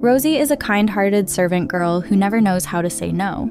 Rosie is a kind-hearted servant girl who never knows how to say no.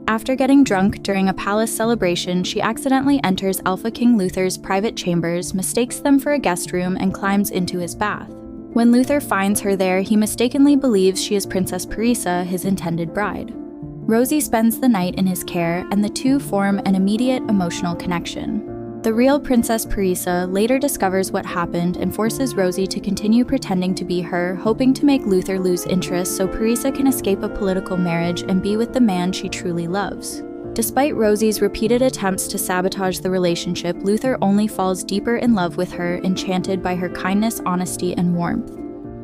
After getting drunk during a palace celebration, she accidentally enters Alpha King Luther's private chambers, mistakes them for a guest room, and climbs into his bath. When Luther finds her there, he mistakenly believes she is Princess Parisa, his intended bride. Rosie spends the night in his care, and the two form an immediate emotional connection. The real Princess Parisa later discovers what happened and forces Rosie to continue pretending to be her, hoping to make Luther lose interest so Parisa can escape a political marriage and be with the man she truly loves. Despite Rosie's repeated attempts to sabotage the relationship, Luther only falls deeper in love with her, enchanted by her kindness, honesty, and warmth.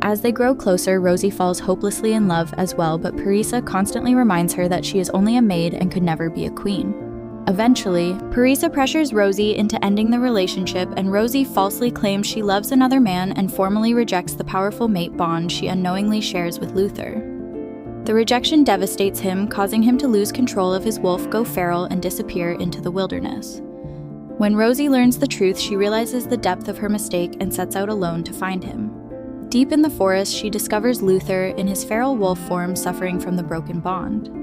As they grow closer, Rosie falls hopelessly in love as well, but Parisa constantly reminds her that she is only a maid and could never be a queen. Eventually, Parisa pressures Rosie into ending the relationship, and Rosie falsely claims she loves another man and formally rejects the powerful mate bond she unknowingly shares with Luther. The rejection devastates him, causing him to lose control of his wolf, go feral, and disappear into the wilderness. When Rosie learns the truth, she realizes the depth of her mistake and sets out alone to find him. Deep in the forest, she discovers Luther in his feral wolf form, suffering from the broken bond.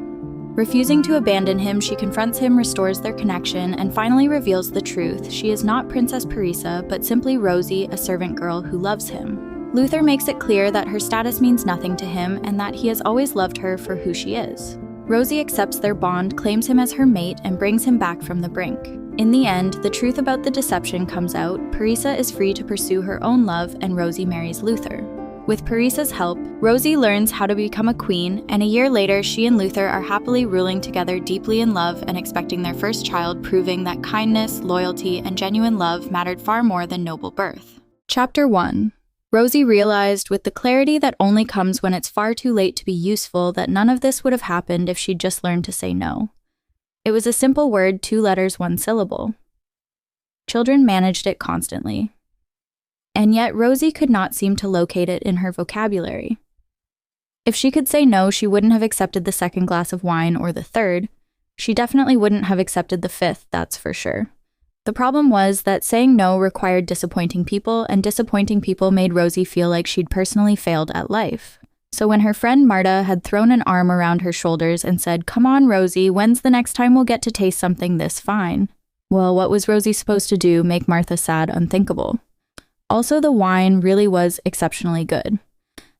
Refusing to abandon him, she confronts him, restores their connection, and finally reveals the truth. She is not Princess Parisa, but simply Rosie, a servant girl who loves him. Luther makes it clear that her status means nothing to him and that he has always loved her for who she is. Rosie accepts their bond, claims him as her mate, and brings him back from the brink. In the end, the truth about the deception comes out. Parisa is free to pursue her own love, and Rosie marries Luther. With Parisa's help, Rosie learns how to become a queen, and a year later, she and Luther are happily ruling together, deeply in love and expecting their first child, proving that kindness, loyalty, and genuine love mattered far more than noble birth. Chapter 1. Rosie realized, with the clarity that only comes when it's far too late to be useful, that none of this would have happened if she'd just learned to say no. It was a simple word, 2 letters, 1 syllable. Children managed it constantly. And yet Rosie could not seem to locate it in her vocabulary. If she could say no, she wouldn't have accepted the 2nd glass of wine or the 3rd. She definitely wouldn't have accepted the 5th, that's for sure. The problem was that saying no required disappointing people, and disappointing people made Rosie feel like she'd personally failed at life. So when her friend Marta had thrown an arm around her shoulders and said, "Come on, Rosie, when's the next time we'll get to taste something this fine?" Well, what was Rosie supposed to do? Make Martha sad? Unthinkable. Also, the wine really was exceptionally good.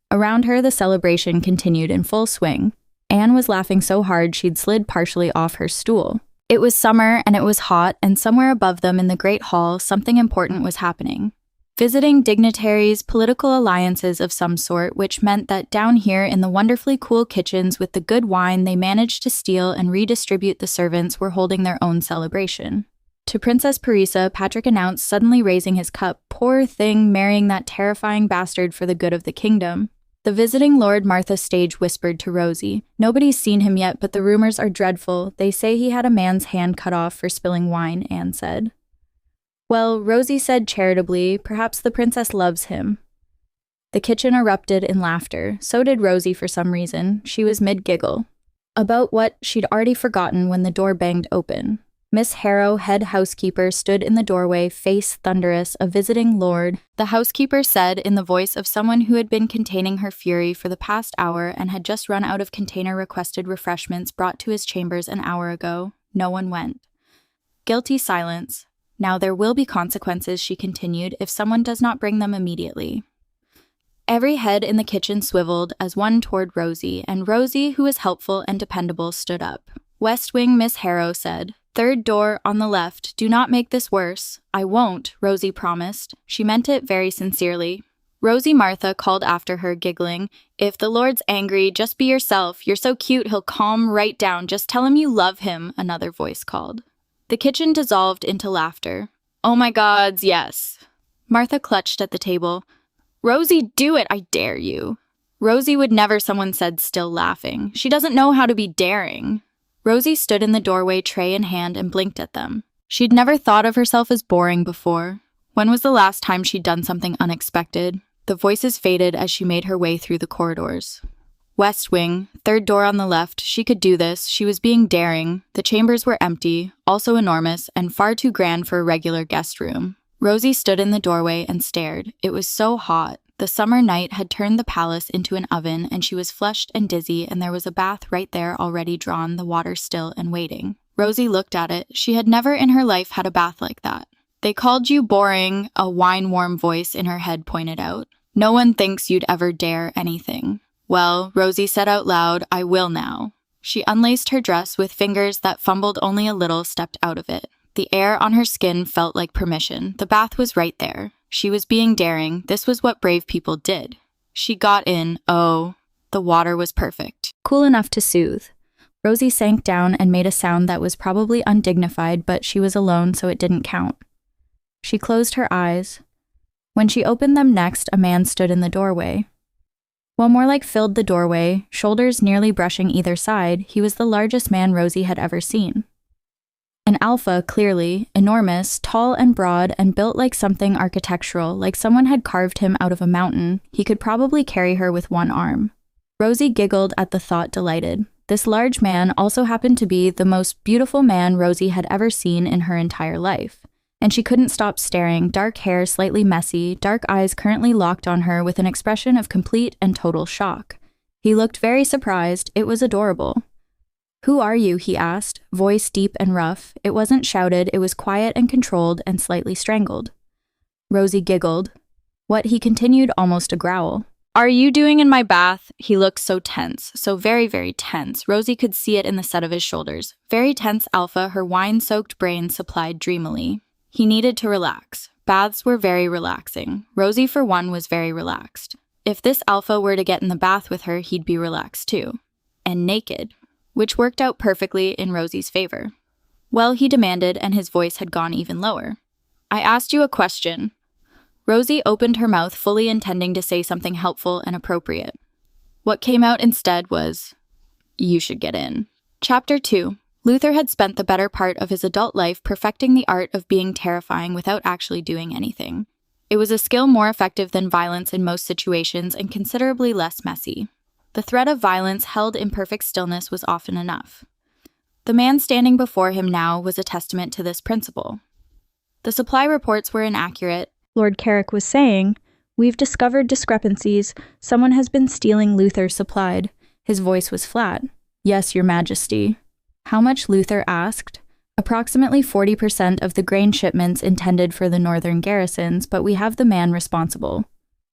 Around her, the celebration continued in full swing. Anne was laughing so hard she'd slid partially off her stool. It was summer, and it was hot, and somewhere above them in the great hall, something important was happening. Visiting dignitaries, political alliances of some sort, which meant that down here in the wonderfully cool kitchens with the good wine they managed to steal and redistribute, the servants were holding their own celebration. To Princess Parisa, Patrick announced, suddenly raising his cup, "Poor thing, marrying that terrifying bastard for the good of the kingdom." The visiting Lord Martha Stage whispered to Rosie, "Nobody's seen him yet, but the rumors are dreadful. They say he had a man's hand cut off for spilling wine," Anne said. Well, Rosie said charitably, perhaps the princess loves him. The kitchen erupted in laughter. So did Rosie for some reason. She was mid-giggle. About what she'd already forgotten when the door banged open. Miss Harrow, head housekeeper, stood in the doorway, face thunderous, a visiting lord. The housekeeper said in the voice of someone who had been containing her fury for the past hour and had just run out of container-requested refreshments brought to his chambers an hour ago. No one went. Guilty silence. Now there will be consequences, she continued, if someone does not bring them immediately. Every head in the kitchen swiveled as one toward Rosie, and Rosie, who was helpful and dependable, stood up. West Wing Miss Harrow said, "Third door on the left. Do not make this worse." "I won't," Rosie promised. She meant it very sincerely. Rosie Martha called after her, giggling, "If the Lord's angry, just be yourself. You're so cute, he'll calm right down. Just tell him you love him," another voice called. The kitchen dissolved into laughter. "Oh my gods, yes." Martha clutched at the table. "Rosie, do it, I dare you." Rosie would never, someone said, still laughing. She doesn't know how to be daring. Rosie stood in the doorway, tray in hand, and blinked at them. She'd never thought of herself as boring before. When was the last time she'd done something unexpected? The voices faded as she made her way through the corridors. West Wing, third door on the left. She could do this. She was being daring. The chambers were empty, also enormous, and far too grand for a regular guest room. Rosie stood in the doorway and stared. It was so hot. The summer night had turned the palace into an oven, and she was flushed and dizzy, and there was a bath right there already drawn, the water still and waiting. Rosie looked at it. She had never in her life had a bath like that. "They called you boring," a wine-warm voice in her head pointed out. "No one thinks you'd ever dare anything." "Well," Rosie said out loud, "I will now." She unlaced her dress with fingers that fumbled only a little, stepped out of it. The air on her skin felt like permission. The bath was right there. She was being daring. This was what brave people did. She got in. Oh, the water was perfect. Cool enough to soothe. Rosie sank down and made a sound that was probably undignified, but she was alone, so it didn't count. She closed her eyes. When she opened them next, a man stood in the doorway. Well, more like filled the doorway, shoulders nearly brushing either side, he was the largest man Rosie had ever seen. An alpha, clearly, enormous, tall and broad, and built like something architectural, like someone had carved him out of a mountain. He could probably carry her with one arm. Rosie giggled at the thought, delighted. This large man also happened to be the most beautiful man Rosie had ever seen in her entire life. And she couldn't stop staring, dark hair slightly messy, dark eyes currently locked on her with an expression of complete and total shock. He looked very surprised. It was adorable. "Who are you?" he asked, voice deep and rough. It wasn't shouted, it was quiet and controlled and slightly strangled. Rosie giggled. "What?" he continued, almost a growl. "Are you doing in my bath?" He looked so tense, so very, very tense. Rosie could see it in the set of his shoulders. Very tense alpha, her wine-soaked brain supplied dreamily. He needed to relax. Baths were very relaxing. Rosie, for one, was very relaxed. If this alpha were to get in the bath with her, he'd be relaxed too. And naked. Which worked out perfectly in Rosie's favor. "Well," he demanded, and his voice had gone even lower. "I asked you a question." Rosie opened her mouth, fully intending to say something helpful and appropriate. What came out instead was, "You should get in." Chapter 2. Luther had spent the better part of his adult life perfecting the art of being terrifying without actually doing anything. It was a skill more effective than violence in most situations and considerably less messy. The threat of violence held in perfect stillness was often enough. The man standing before him now was a testament to this principle. The supply reports were inaccurate. Lord Carrick was saying, "We've discovered discrepancies. Someone has been stealing Luther supplied." His voice was flat. "Yes, Your Majesty." How much? Luther asked. "Approximately 40% of the grain shipments intended for the northern garrisons, but we have the man responsible."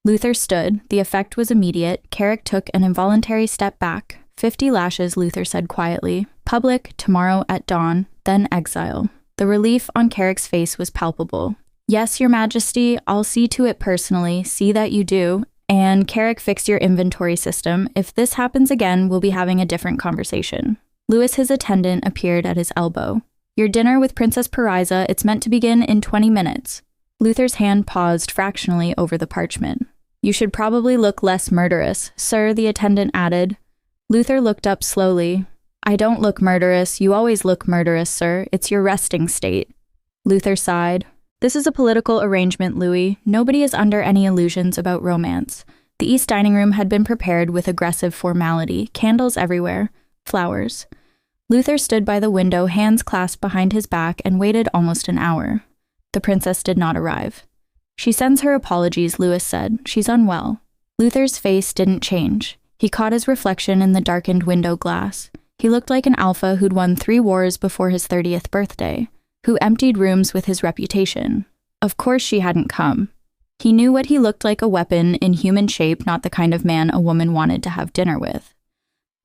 Luther stood. The effect was immediate. Carrick took an involuntary step back. 50 lashes, Luther said quietly. "Public, tomorrow at dawn, then exile." The relief on Carrick's face was palpable. "Yes, Your Majesty, I'll see to it personally. See that you do. And Carrick, fix your inventory system. If this happens again, we'll be having a different conversation." Lewis, his attendant, appeared at his elbow. "Your dinner with Princess Parisa, it's meant to begin in 20 minutes. Luther's hand paused fractionally over the parchment. "You should probably look less murderous, sir," the attendant added. Luther looked up slowly. "I don't look murderous. You always look murderous, sir. It's your resting state." Luther sighed. "This is a political arrangement, Louis. Nobody is under any illusions about romance." The East dining room had been prepared with aggressive formality, candles everywhere, flowers. Luther stood by the window, hands clasped behind his back, and waited almost an hour. The princess did not arrive. "She sends her apologies," Lewis said. "She's unwell." Luther's face didn't change. He caught his reflection in the darkened window glass. He looked like an alpha who'd won 3 wars before his 30th birthday, who emptied rooms with his reputation. Of course she hadn't come. He knew what he looked like, a weapon in human shape, not the kind of man a woman wanted to have dinner with.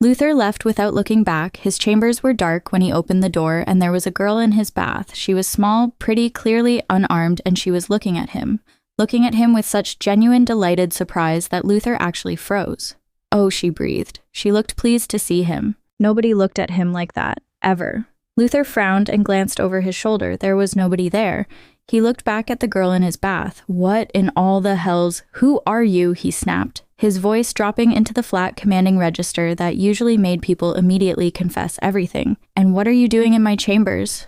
Luther left without looking back. His chambers were dark when he opened the door, and there was a girl in his bath. She was small, pretty, clearly unarmed, and she was looking at him with such genuine, delighted surprise that Luther actually froze. "Oh," she breathed. She looked pleased to see him. Nobody looked at him like that, ever. Luther frowned and glanced over his shoulder. There was nobody there. He looked back at the girl in his bath. "What in all the hells? Who are you?" he snapped, his voice dropping into the flat, commanding register that usually made people immediately confess everything. "And what are you doing in my chambers?"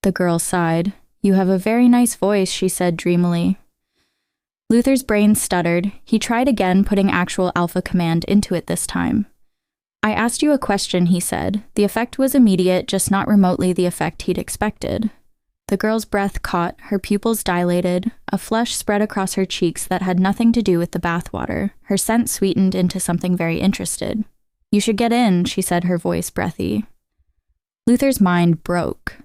The girl sighed. "You have a very nice voice," she said dreamily. Luther's brain stuttered. He tried again, putting actual alpha command into it this time. "I asked you a question," he said. The effect was immediate, just not remotely the effect he'd expected. The girl's breath caught, her pupils dilated, a flush spread across her cheeks that had nothing to do with the bathwater, her scent sweetened into something very interested. "You should get in," she said, her voice breathy. Luther's mind broke.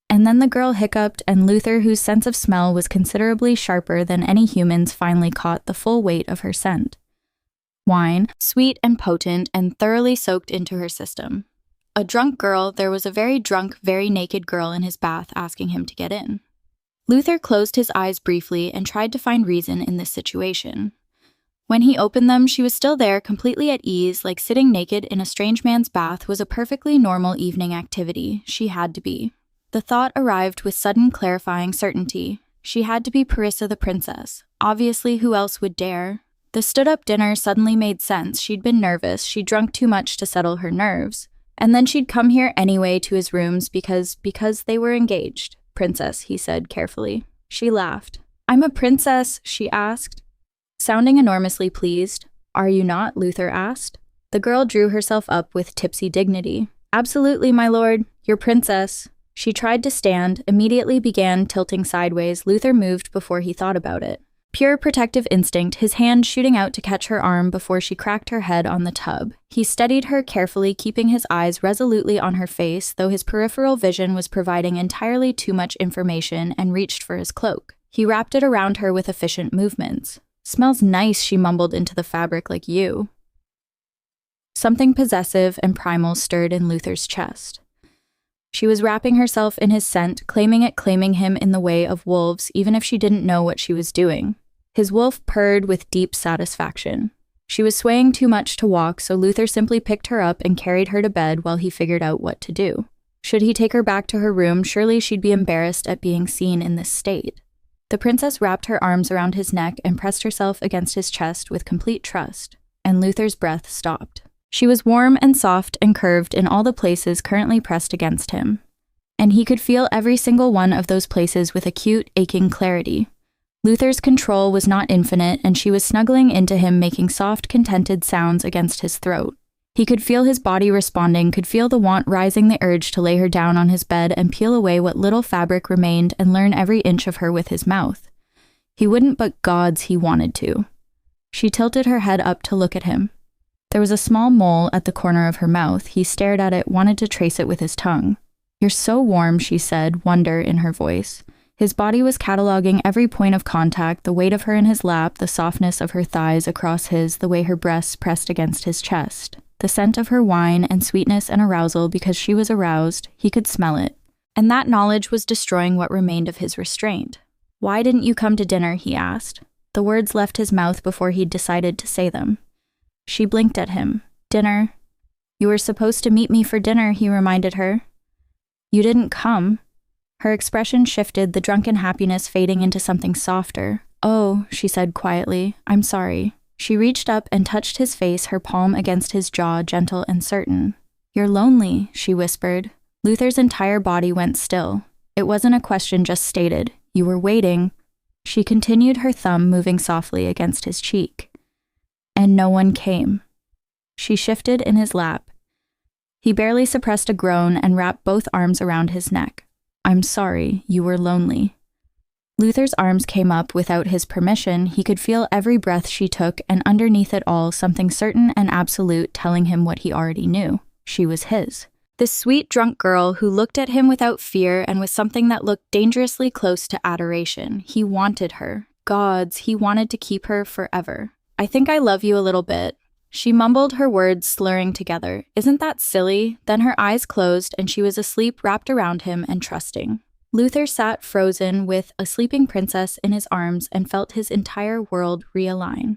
And then the girl hiccuped, and Luther, whose sense of smell was considerably sharper than any human's, finally caught the full weight of her scent. Wine, sweet and potent, and thoroughly soaked into her system. A drunk girl, there was a very drunk, very naked girl in his bath asking him to get in. Luther closed his eyes briefly and tried to find reason in this situation. When he opened them, she was still there, completely at ease, like sitting naked in a strange man's bath was a perfectly normal evening activity. She had to be. The thought arrived with sudden clarifying certainty. She had to be Parisa the princess. Obviously, who else would dare? The stood-up dinner suddenly made sense. She'd been nervous. She'd drunk too much to settle her nerves. And then she'd come here anyway to his rooms because they were engaged. "Princess," he said carefully. She laughed. "I'm a princess," she asked. Sounding enormously pleased. "Are you not?" Luther asked. The girl drew herself up with tipsy dignity. "Absolutely, my lord. Your princess." She tried to stand, immediately began tilting sideways. Luther moved before he thought about it. Pure protective instinct, his hand shooting out to catch her arm before she cracked her head on the tub. He steadied her carefully, keeping his eyes resolutely on her face, though his peripheral vision was providing entirely too much information, and reached for his cloak. He wrapped it around her with efficient movements. "Smells nice," she mumbled into the fabric, "like you." Something possessive and primal stirred in Luther's chest. She was wrapping herself in his scent, claiming him in the way of wolves, even if she didn't know what she was doing. His wolf purred with deep satisfaction. She was swaying too much to walk, so Luther simply picked her up and carried her to bed while he figured out what to do. Should he take her back to her room, surely she'd be embarrassed at being seen in this state. The princess wrapped her arms around his neck and pressed herself against his chest with complete trust, and Luther's breath stopped. She was warm and soft and curved in all the places currently pressed against him, and he could feel every single one of those places with acute, aching clarity. Luther's control was not infinite, and she was snuggling into him, making soft, contented sounds against his throat. He could feel his body responding, could feel the want rising, the urge to lay her down on his bed and peel away what little fabric remained and learn every inch of her with his mouth. He wouldn't, but gods, he wanted to. She tilted her head up to look at him. There was a small mole at the corner of her mouth. He stared at it, wanted to trace it with his tongue. "You're so warm," she said, wonder in her voice. His body was cataloging every point of contact, the weight of her in his lap, the softness of her thighs across his, the way her breasts pressed against his chest. The scent of her wine and sweetness and arousal, because she was aroused, he could smell it. And that knowledge was destroying what remained of his restraint. "Why didn't you come to dinner?" he asked. The words left his mouth before he'd decided to say them. She blinked at him. "Dinner? You were supposed to meet me for dinner," he reminded her. "You didn't come." Her expression shifted, the drunken happiness fading into something softer. "Oh," she said quietly, "I'm sorry." She reached up and touched his face, her palm against his jaw, gentle and certain. "You're lonely," she whispered. Luther's entire body went still. It wasn't a question just stated. "You were waiting." She continued, her thumb moving softly against his cheek. "And no one came." She shifted in his lap. He barely suppressed a groan and wrapped both arms around his neck. "I'm sorry, you were lonely." Luther's arms came up without his permission. He could feel every breath she took, and underneath it all, something certain and absolute telling him what he already knew. She was his. This sweet, drunk girl who looked at him without fear and with something that looked dangerously close to adoration. He wanted her. Gods, he wanted to keep her forever. "I think I love you a little bit." She mumbled, her words slurring together. "Isn't that silly?" Then her eyes closed and she was asleep, wrapped around him and trusting. Luther sat frozen with a sleeping princess in his arms and felt his entire world realign.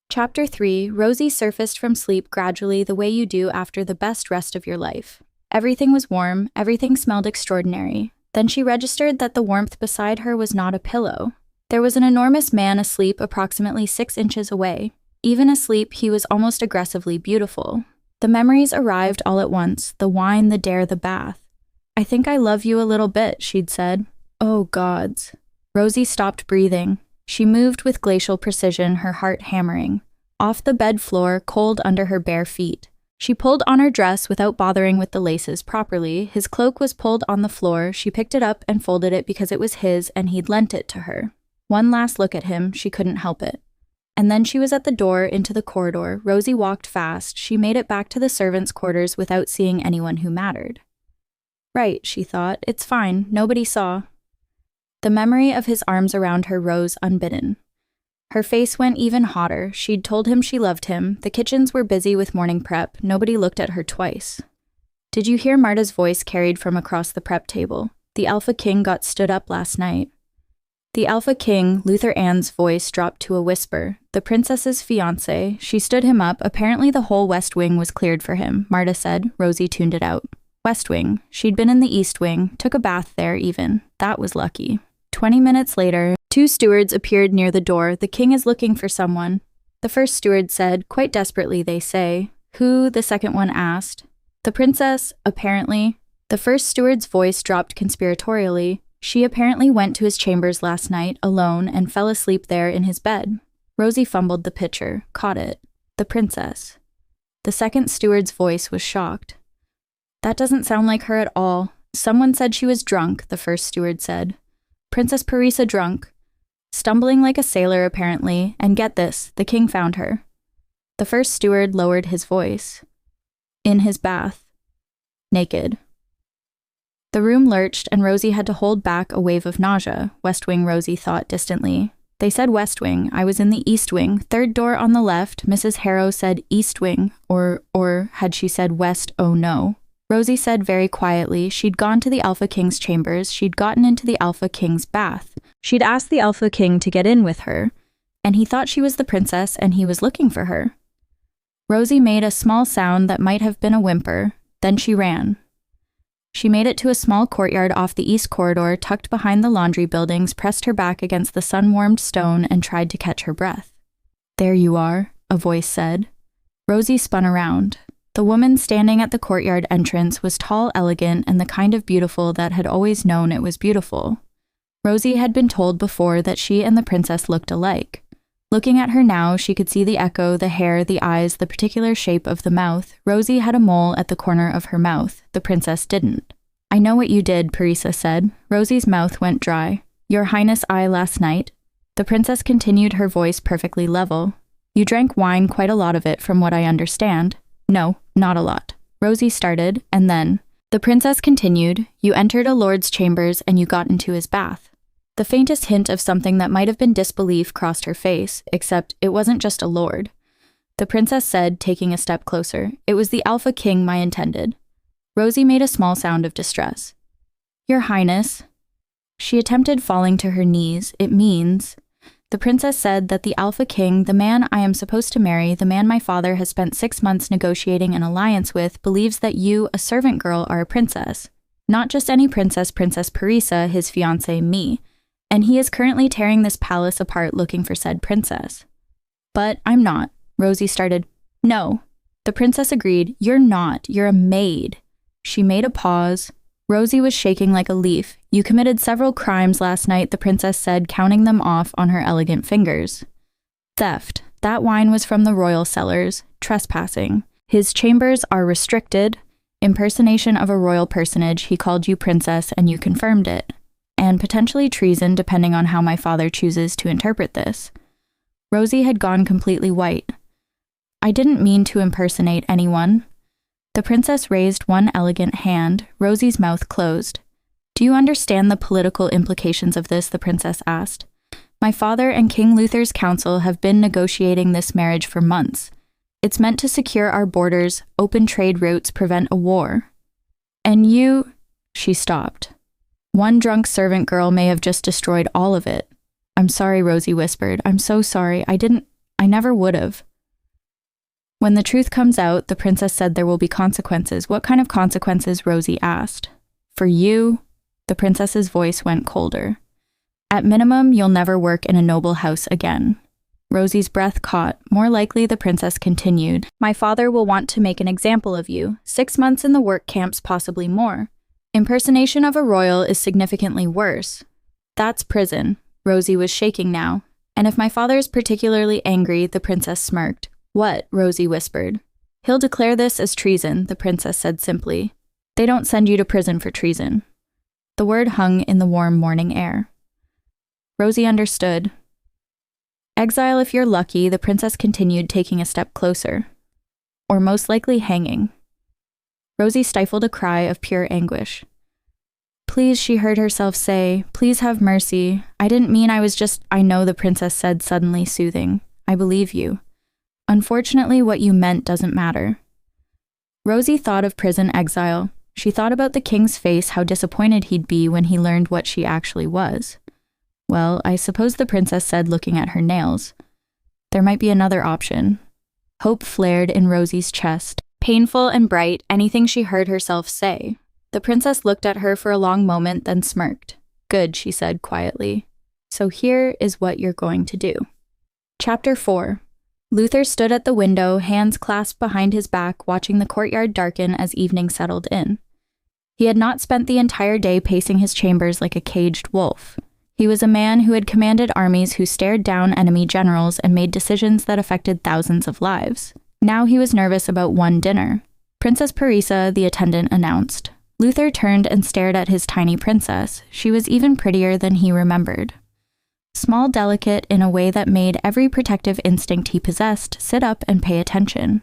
Chapter 3, Rosie surfaced from sleep gradually the way you do after the best rest of your life. Everything was warm, everything smelled extraordinary. Then she registered that the warmth beside her was not a pillow. There was an enormous man asleep approximately 6 inches away. Even asleep, he was almost aggressively beautiful. The memories arrived all at once, the wine, the dare, the bath. "I think I love you a little bit," she'd said. Oh, gods. Rosie stopped breathing. She moved with glacial precision, her heart hammering. Off the bed floor, cold under her bare feet. She pulled on her dress without bothering with the laces properly. His cloak was pulled on the floor. She picked it up and folded it because it was his and he'd lent it to her. One last look at him, she couldn't help it. And then she was at the door into the corridor. Rosie walked fast. She made it back to the servants' quarters without seeing anyone who mattered. Right, she thought. It's fine. Nobody saw. The memory of his arms around her rose unbidden. Her face went even hotter. She'd told him she loved him. The kitchens were busy with morning prep. Nobody looked at her twice. Did you hear Marta's voice carried from across the prep table? The Alpha King got stood up last night. The Alpha King, Luther Ann's voice dropped to a whisper. The princess's fiancé. She stood him up. Apparently the whole West Wing was cleared for him, Marta said. Rosie tuned it out. West Wing. She'd been in the East Wing. Took a bath there even. That was lucky. 20 minutes later, 2 stewards appeared near the door. The king is looking for someone. The first steward said, quite desperately they say. Who? The second one asked. The princess, apparently. The first steward's voice dropped conspiratorially. She apparently went to his chambers last night, alone, and fell asleep there in his bed. Rosie fumbled the pitcher, caught it. The princess. The second steward's voice was shocked. That doesn't sound like her at all. Someone said she was drunk, the first steward said. Princess Parisa drunk. Stumbling like a sailor, apparently, and get this, the king found her. The first steward lowered his voice. In his bath. Naked. The room lurched, and Rosie had to hold back a wave of nausea, West Wing Rosie thought distantly. They said West Wing. I was in the East Wing. Third door on the left. Mrs. Harrow said East Wing. Or had she said West? Oh no. Rosie said very quietly she'd gone to the Alpha King's chambers. She'd gotten into the Alpha King's bath. She'd asked the Alpha King to get in with her, and he thought she was the princess and he was looking for her. Rosie made a small sound that might have been a whimper. Then she ran. She made it to a small courtyard off the east corridor, tucked behind the laundry buildings, pressed her back against the sun-warmed stone, and tried to catch her breath. There you are, a voice said. Rosie spun around. The woman standing at the courtyard entrance was tall, elegant, and the kind of beautiful that had always known it was beautiful. Rosie had been told before that she and the princess looked alike. Looking at her now, she could see the echo, the hair, the eyes, the particular shape of the mouth. Rosie had a mole at the corner of her mouth. The princess didn't. I know what you did, Parisa said. Rosie's mouth went dry. Your Highness, I last night. The princess continued, her voice perfectly level. You drank wine, quite a lot of it, from what I understand. No, not a lot. Rosie started, and then. The princess continued, you entered a lord's chambers and you got into his bath. The faintest hint of something that might have been disbelief crossed her face, except it wasn't just a lord. The princess said, taking a step closer, it was the Alpha King, my intended. Rosie made a small sound of distress. Your Highness. She attempted falling to her knees. It means. The princess said that the Alpha King, the man I am supposed to marry, the man my father has spent 6 months negotiating an alliance with, believes that you, a servant girl, are a princess. Not just any princess, Princess Parisa, his fiancée, me. And he is currently tearing this palace apart looking for said princess. But I'm not. Rosie started. No. The princess agreed. You're not. You're a maid. She made a pause. Rosie was shaking like a leaf. You committed several crimes last night, the princess said, counting them off on her elegant fingers. Theft. That wine was from the royal cellars. Trespassing. His chambers are restricted. Impersonation of a royal personage. He called you princess and you confirmed it. And potentially treason, depending on how my father chooses to interpret this. Rosie had gone completely white. I didn't mean to impersonate anyone. The princess raised one elegant hand. Rosie's mouth closed. Do you understand the political implications of this? The princess asked. My father and King Luther's council have been negotiating this marriage for months. It's meant to secure our borders, open trade routes, prevent a war. And you... She stopped. One drunk servant girl may have just destroyed all of it. I'm sorry, Rosie whispered. I'm so sorry. I never would have. When the truth comes out, the princess said there will be consequences. What kind of consequences? Rosie asked. For you? The princess's voice went colder. At minimum, you'll never work in a noble house again. Rosie's breath caught. More likely, the princess continued. My father will want to make an example of you. 6 months in the work camps, possibly more. Impersonation of a royal is significantly worse. That's prison. Rosie was shaking now. And if my father is particularly angry, the princess smirked. What? Rosie whispered. He'll declare this as treason, the princess said simply. They don't send you to prison for treason. The word hung in the warm morning air. Rosie understood. Exile if you're lucky, the princess continued, taking a step closer. Or most likely hanging. Rosie stifled a cry of pure anguish. Please, she heard herself say, please have mercy. I didn't mean I know, the princess said, suddenly soothing. I believe you. Unfortunately, what you meant doesn't matter. Rosie thought of prison exile. She thought about the king's face, how disappointed he'd be when he learned what she actually was. Well, I suppose, the princess said, looking at her nails. There might be another option. Hope flared in Rosie's chest, painful and bright, anything she heard herself say. The princess looked at her for a long moment, then smirked. Good, she said quietly. So here is what you're going to do. Chapter 4. Luther stood at the window, hands clasped behind his back, watching the courtyard darken as evening settled in. He had not spent the entire day pacing his chambers like a caged wolf. He was a man who had commanded armies, who stared down enemy generals and made decisions that affected thousands of lives. Now he was nervous about one dinner. Princess Parisa, the attendant, announced. Luther turned and stared at his tiny princess. She was even prettier than he remembered. Small, delicate, in a way that made every protective instinct he possessed sit up and pay attention.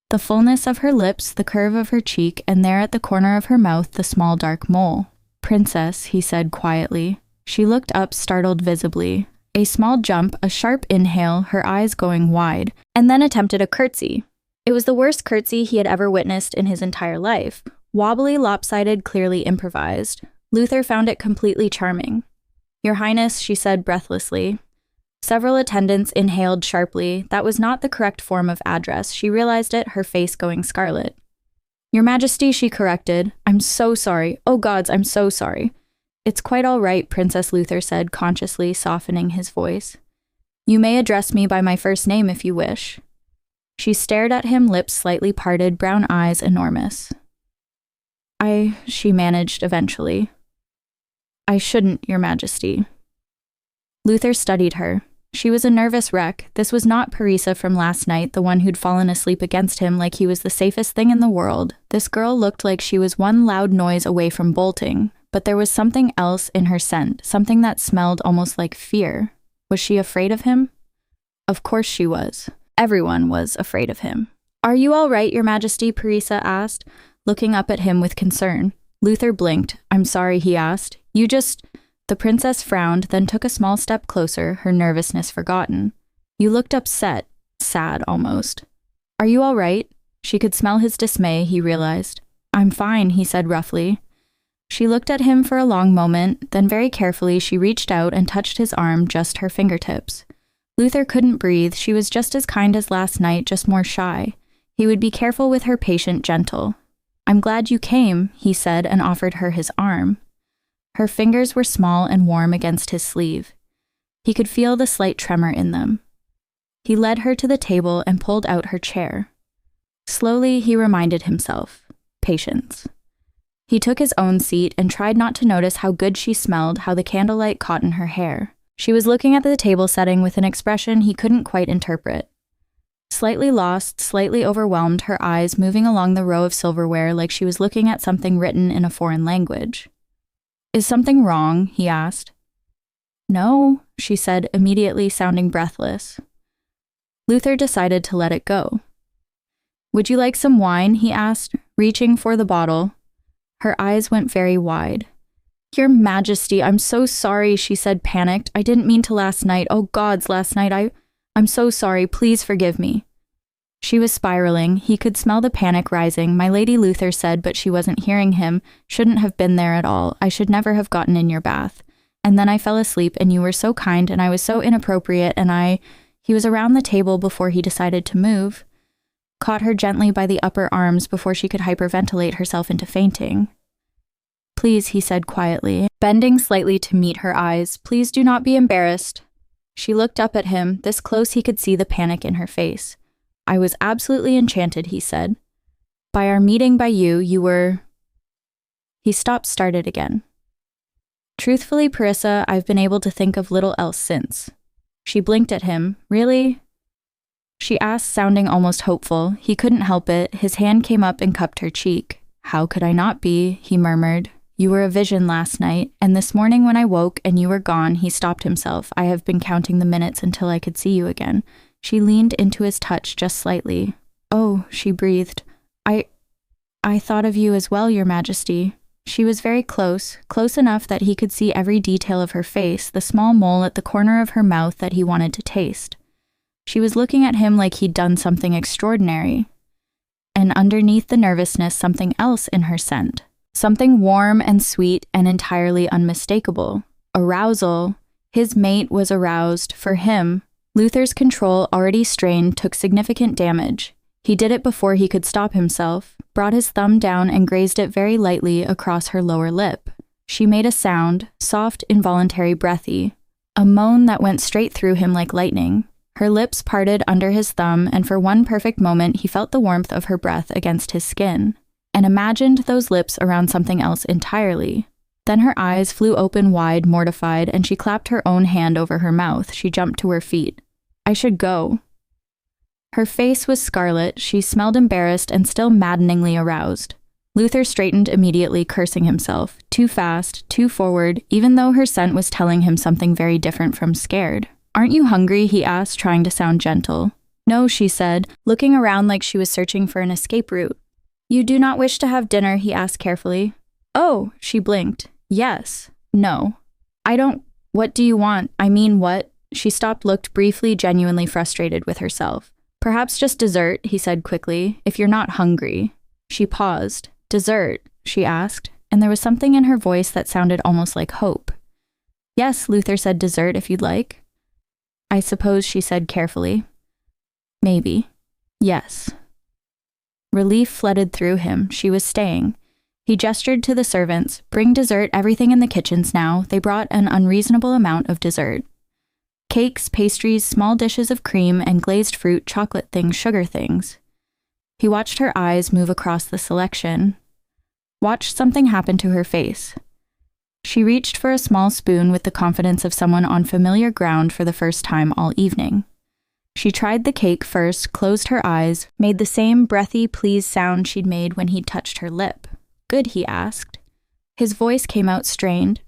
The fullness of her lips, the curve of her cheek, and there at the corner of her mouth, the small dark mole. Princess, he said quietly. She looked up, startled visibly. A small jump, a sharp inhale, her eyes going wide, and then attempted a curtsy. It was the worst curtsy he had ever witnessed in his entire life. Wobbly, lopsided, clearly improvised. Luther found it completely charming. Your Highness, she said breathlessly. Several attendants inhaled sharply. That was not the correct form of address. She realized it, her face going scarlet. Your Majesty, she corrected. I'm so sorry. Oh gods, I'm so sorry. It's quite all right, Princess Luther said, consciously softening his voice. You may address me by my first name if you wish. She stared at him, lips slightly parted, brown eyes enormous. She managed eventually. I shouldn't, Your Majesty. Luther studied her. She was a nervous wreck. This was not Parisa from last night, the one who'd fallen asleep against him like he was the safest thing in the world. This girl looked like she was one loud noise away from bolting, but there was something else in her scent, something that smelled almost like fear. Was she afraid of him? Of course she was. Everyone was afraid of him. Are you all right, Your Majesty? Parisa asked, looking up at him with concern. Luther blinked. I'm sorry, he asked. The princess frowned, then took a small step closer, her nervousness forgotten. You looked upset, sad almost. Are you all right? She could smell his dismay, he realized. I'm fine, he said roughly. She looked at him for a long moment, then very carefully she reached out and touched his arm, just her fingertips. Luther couldn't breathe. She was just as kind as last night, just more shy. He would be careful with her, patient, gentle. I'm glad you came, he said, and offered her his arm. Her fingers were small and warm against his sleeve. He could feel the slight tremor in them. He led her to the table and pulled out her chair. Slowly, he reminded himself. Patience. He took his own seat and tried not to notice how good she smelled, how the candlelight caught in her hair. She was looking at the table setting with an expression he couldn't quite interpret. Slightly lost, slightly overwhelmed, her eyes moving along the row of silverware like she was looking at something written in a foreign language. Is something wrong? He asked. No, she said, immediately sounding breathless. Luther decided to let it go. Would you like some wine? He asked, reaching for the bottle. Her eyes went very wide. Your Majesty, I'm so sorry, she said, panicked. I didn't mean to last night. Oh gods, last night I'm so sorry. Please forgive me. She was spiraling. He could smell the panic rising. My Lady, Luther said, but she wasn't hearing him. Shouldn't have been there at all. I should never have gotten in your bath. And then I fell asleep, and you were so kind, and I was so inappropriate, and He was around the table before he decided to move. Caught her gently by the upper arms before she could hyperventilate herself into fainting. Please, he said quietly, bending slightly to meet her eyes. Please do not be embarrassed. She looked up at him. This close he could see the panic in her face. I was absolutely enchanted, he said. By our meeting, by you were... He stopped, started again. Truthfully, Parisa, I've been able to think of little else since. She blinked at him. Really? she asked, sounding almost hopeful. He couldn't help it. His hand came up and cupped her cheek. How could I not be? He murmured. You were a vision last night, and this morning when I woke and you were gone, he stopped himself. I have been counting the minutes until I could see you again. She leaned into his touch just slightly. Oh, she breathed. I thought of you as well, Your Majesty. She was very close enough that he could see every detail of her face, the small mole at the corner of her mouth that he wanted to taste. She was looking at him like he'd done something extraordinary. And underneath the nervousness, something else in her scent. Something warm and sweet and entirely unmistakable. Arousal. His mate was aroused. For him, Luther's control, already strained, took significant damage. He did it before he could stop himself, brought his thumb down and grazed it very lightly across her lower lip. She made a sound, soft, involuntary, breathy. A moan that went straight through him like lightning. Her lips parted under his thumb, and for one perfect moment he felt the warmth of her breath against his skin, and imagined those lips around something else entirely. Then her eyes flew open wide, mortified, and she clapped her own hand over her mouth. She jumped to her feet. I should go. Her face was scarlet. She smelled embarrassed and still maddeningly aroused. Luther straightened immediately, cursing himself. Too fast, too forward, even though her scent was telling him something very different from scared. Aren't you hungry? He asked, trying to sound gentle. No, she said, looking around like she was searching for an escape route. You do not wish to have dinner? He asked carefully. Oh, she blinked. Yes. No. I don't. What do you want? I mean, what? She stopped, looked briefly, genuinely frustrated with herself. Perhaps just dessert, he said quickly, if you're not hungry. She paused. Dessert? She asked, and there was something in her voice that sounded almost like hope. Yes, Luther said, dessert if you'd like. I suppose, she said carefully. Maybe. Yes. Relief flooded through him. She was staying. He gestured to the servants. Bring dessert, everything in the kitchens now. They brought an unreasonable amount of dessert. Cakes, pastries, small dishes of cream and glazed fruit, chocolate things, sugar things. He watched her eyes move across the selection. Watched something happen to her face. She reached for a small spoon with the confidence of someone on familiar ground for the first time all evening. She tried the cake first, closed her eyes, made the same breathy please sound she'd made when he'd touched her lip. Good, he asked. His voice came out strained.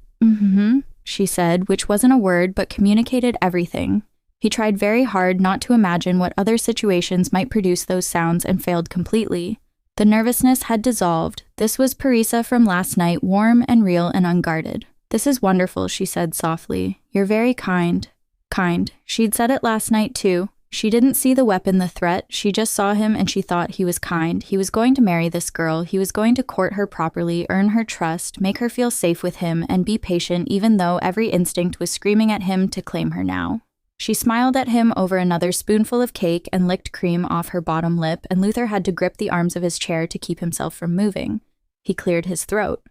She said, which wasn't a word but communicated everything. He tried very hard not to imagine what other situations might produce those sounds and failed completely. The nervousness had dissolved. This was Parisa from last night, warm and real and unguarded. This is wonderful, she said softly. You're very kind. Kind. She'd said it last night too. She didn't see the weapon, the threat. She just saw him and she thought he was kind. He was going to marry this girl. He was going to court her properly, earn her trust, make her feel safe with him, and be patient even though every instinct was screaming at him to claim her now. She smiled at him over another spoonful of cake and licked cream off her bottom lip, and Luther had to grip the arms of his chair to keep himself from moving. He cleared his throat.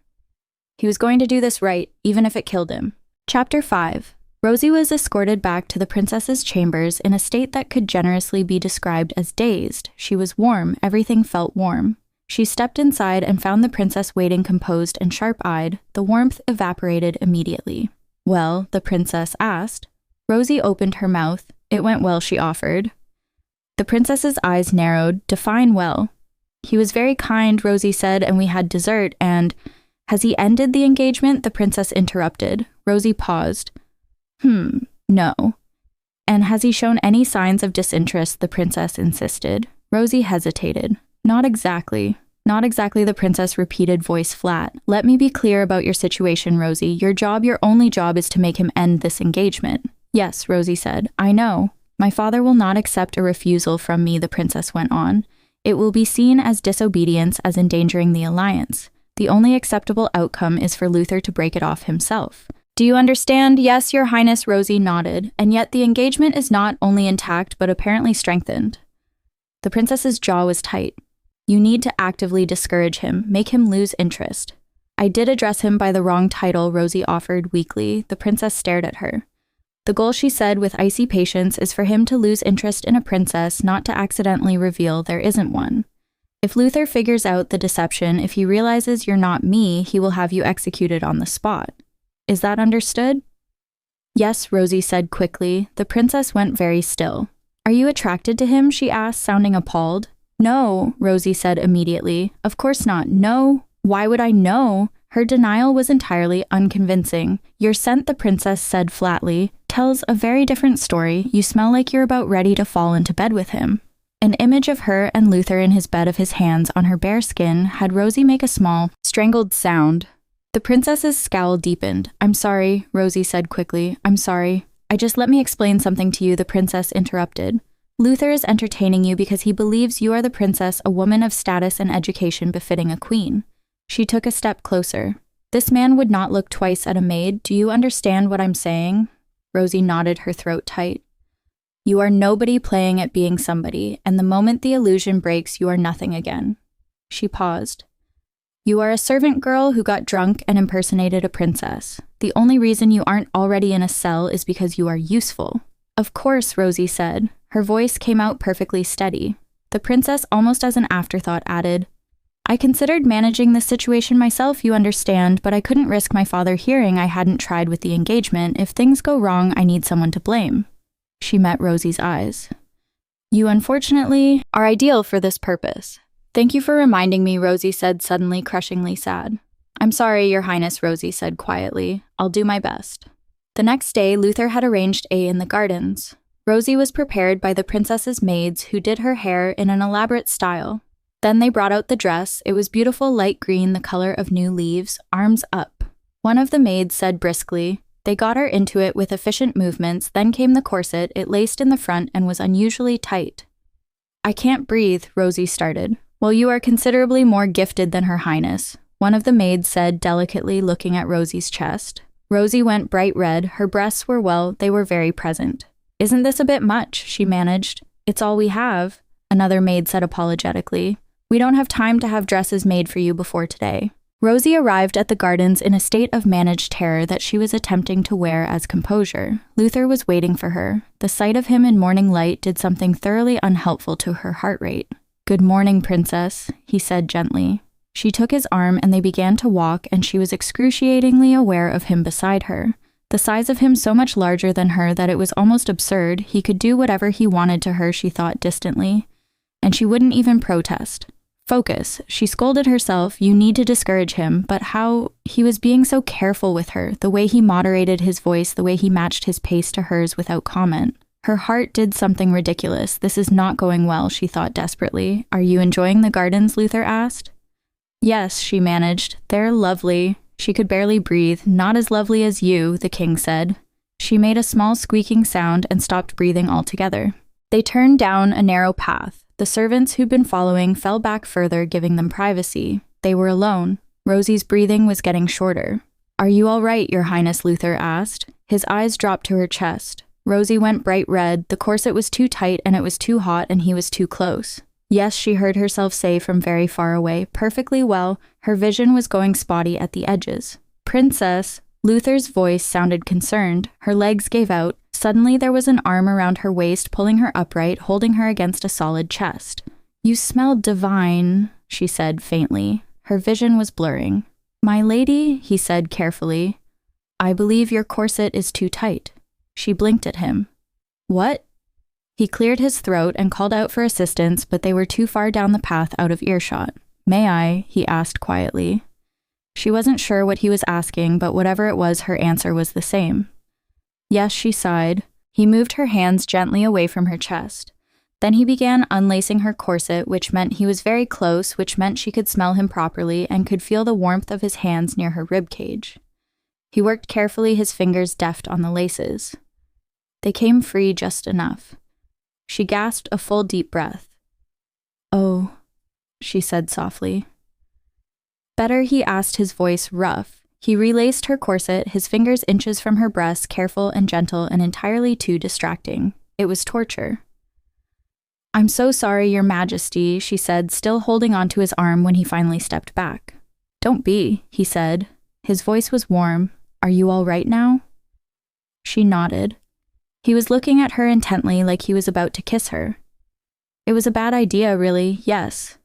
He was going to do this right, even if it killed him. Chapter 5. Rosie was escorted back to the princess's chambers in a state that could generously be described as dazed. She was warm, everything felt warm. She stepped inside and found the princess waiting composed and sharp-eyed. The warmth evaporated immediately. Well, the princess asked. Rosie opened her mouth. It went well, she offered. The princess's eyes narrowed. Define well. He was very kind, Rosie said, and we had dessert, and... Has he ended the engagement? The princess interrupted. Rosie paused. No. And has he shown any signs of disinterest? The princess insisted. Rosie hesitated. Not exactly. Not exactly, the princess repeated, voice flat. Let me be clear about your situation, Rosie. Your job, your only job, is to make him end this engagement. Yes, Rosie said. I know. My father will not accept a refusal from me, the princess went on. It will be seen as disobedience, as endangering the alliance. The only acceptable outcome is for Luther to break it off himself. Do you understand? Yes, Your Highness, Rosie nodded. And yet the engagement is not only intact, but apparently strengthened. The princess's jaw was tight. You need to actively discourage him, make him lose interest. I did address him by the wrong title, Rosie offered weakly. The princess stared at her. The goal, she said with icy patience, is for him to lose interest in a princess, not to accidentally reveal there isn't one. If Luther figures out the deception, if he realizes you're not me, he will have you executed on the spot. Is that understood? Yes, Rosie said quickly. The princess went very still. Are you attracted to him? She asked, sounding appalled. No, Rosie said immediately. Of course not. No. Why would I know? Her denial was entirely unconvincing. Your scent, the princess said flatly, tells a very different story. You smell like you're about ready to fall into bed with him. An image of her and Luther in his bed of his hands on her bare skin had Rosie make a small, strangled sound. The princess's scowl deepened. I'm sorry, Rosie said quickly. I'm sorry. Let me explain something to you, the princess interrupted. Luther is entertaining you because he believes you are the princess, a woman of status and education befitting a queen. She took a step closer. This man would not look twice at a maid. Do you understand what I'm saying? Rosie nodded, her throat tight. You are nobody playing at being somebody, and the moment the illusion breaks, you are nothing again. She paused. You are a servant girl who got drunk and impersonated a princess. The only reason you aren't already in a cell is because you are useful. Of course, Rosie said. Her voice came out perfectly steady. The princess, almost as an afterthought, added, I considered managing this situation myself, you understand, but I couldn't risk my father hearing I hadn't tried with the engagement. If things go wrong, I need someone to blame. She met Rosie's eyes. You, unfortunately, are ideal for this purpose. Thank you for reminding me, Rosie said, suddenly crushingly sad. I'm sorry, Your Highness, Rosie said quietly. I'll do my best. The next day, Luther had arranged A in the gardens. Rosie was prepared by the princess's maids who did her hair in an elaborate style. Then they brought out the dress. It was beautiful light green, the color of new leaves, arms up. One of the maids said briskly. They got her into it with efficient movements. Then came the corset. It laced in the front and was unusually tight. I can't breathe, Rosie started. Well, you are considerably more gifted than Her Highness, one of the maids said, delicately looking at Rosie's chest. Rosie went bright red. Her breasts were, well, they were very present. Isn't this a bit much? She managed. It's all we have, another maid said apologetically. We don't have time to have dresses made for you before today. Rosie arrived at the gardens in a state of managed terror that she was attempting to wear as composure. Luther was waiting for her. The sight of him in morning light did something thoroughly unhelpful to her heart rate. Good morning, princess, he said gently. She took his arm and they began to walk, and she was excruciatingly aware of him beside her. The size of him so much larger than her that it was almost absurd. He could do whatever he wanted to her, she thought distantly. And she wouldn't even protest. Focus, she scolded herself. You need to discourage him, but how? He was being so careful with her, the way he moderated his voice, the way he matched his pace to hers without comment. Her heart did something ridiculous. This is not going well, she thought desperately. Are you enjoying the gardens? Luther asked. Yes, she managed. They're lovely. She could barely breathe. Not as lovely as you, the king said. She made a small squeaking sound and stopped breathing altogether. They turned down a narrow path. The servants who'd been following fell back further, giving them privacy. They were alone. Rosie's breathing was getting shorter. Are you all right, Your Highness? Luther asked. His eyes dropped to her chest. Rosie went bright red. The corset was too tight and it was too hot and he was too close. Yes, she heard herself say from very far away. Perfectly well. Her vision was going spotty at the edges. Princess. Luther's voice sounded concerned. Her legs gave out. Suddenly there was an arm around her waist, pulling her upright, holding her against a solid chest. You smell divine, she said faintly. Her vision was blurring. My lady, he said carefully. I believe your corset is too tight. She blinked at him. What? He cleared his throat and called out for assistance, but they were too far down the path out of earshot. May I? He asked quietly. She wasn't sure what he was asking, but whatever it was, her answer was the same. Yes, she sighed. He moved her hands gently away from her chest. Then he began unlacing her corset, which meant he was very close, which meant she could smell him properly and could feel the warmth of his hands near her ribcage. He worked carefully, his fingers deft on the laces. They came free just enough. She gasped a full deep breath. Oh, she said softly. Better, he asked, his voice rough. He relaced her corset, his fingers inches from her breast, careful and gentle and entirely too distracting. It was torture. I'm so sorry, Your Majesty, she said, still holding onto his arm when he finally stepped back. Don't be, he said. His voice was warm. Are you all right now? She nodded. He was looking at her intently like he was about to kiss her. It was a bad idea, really, yes.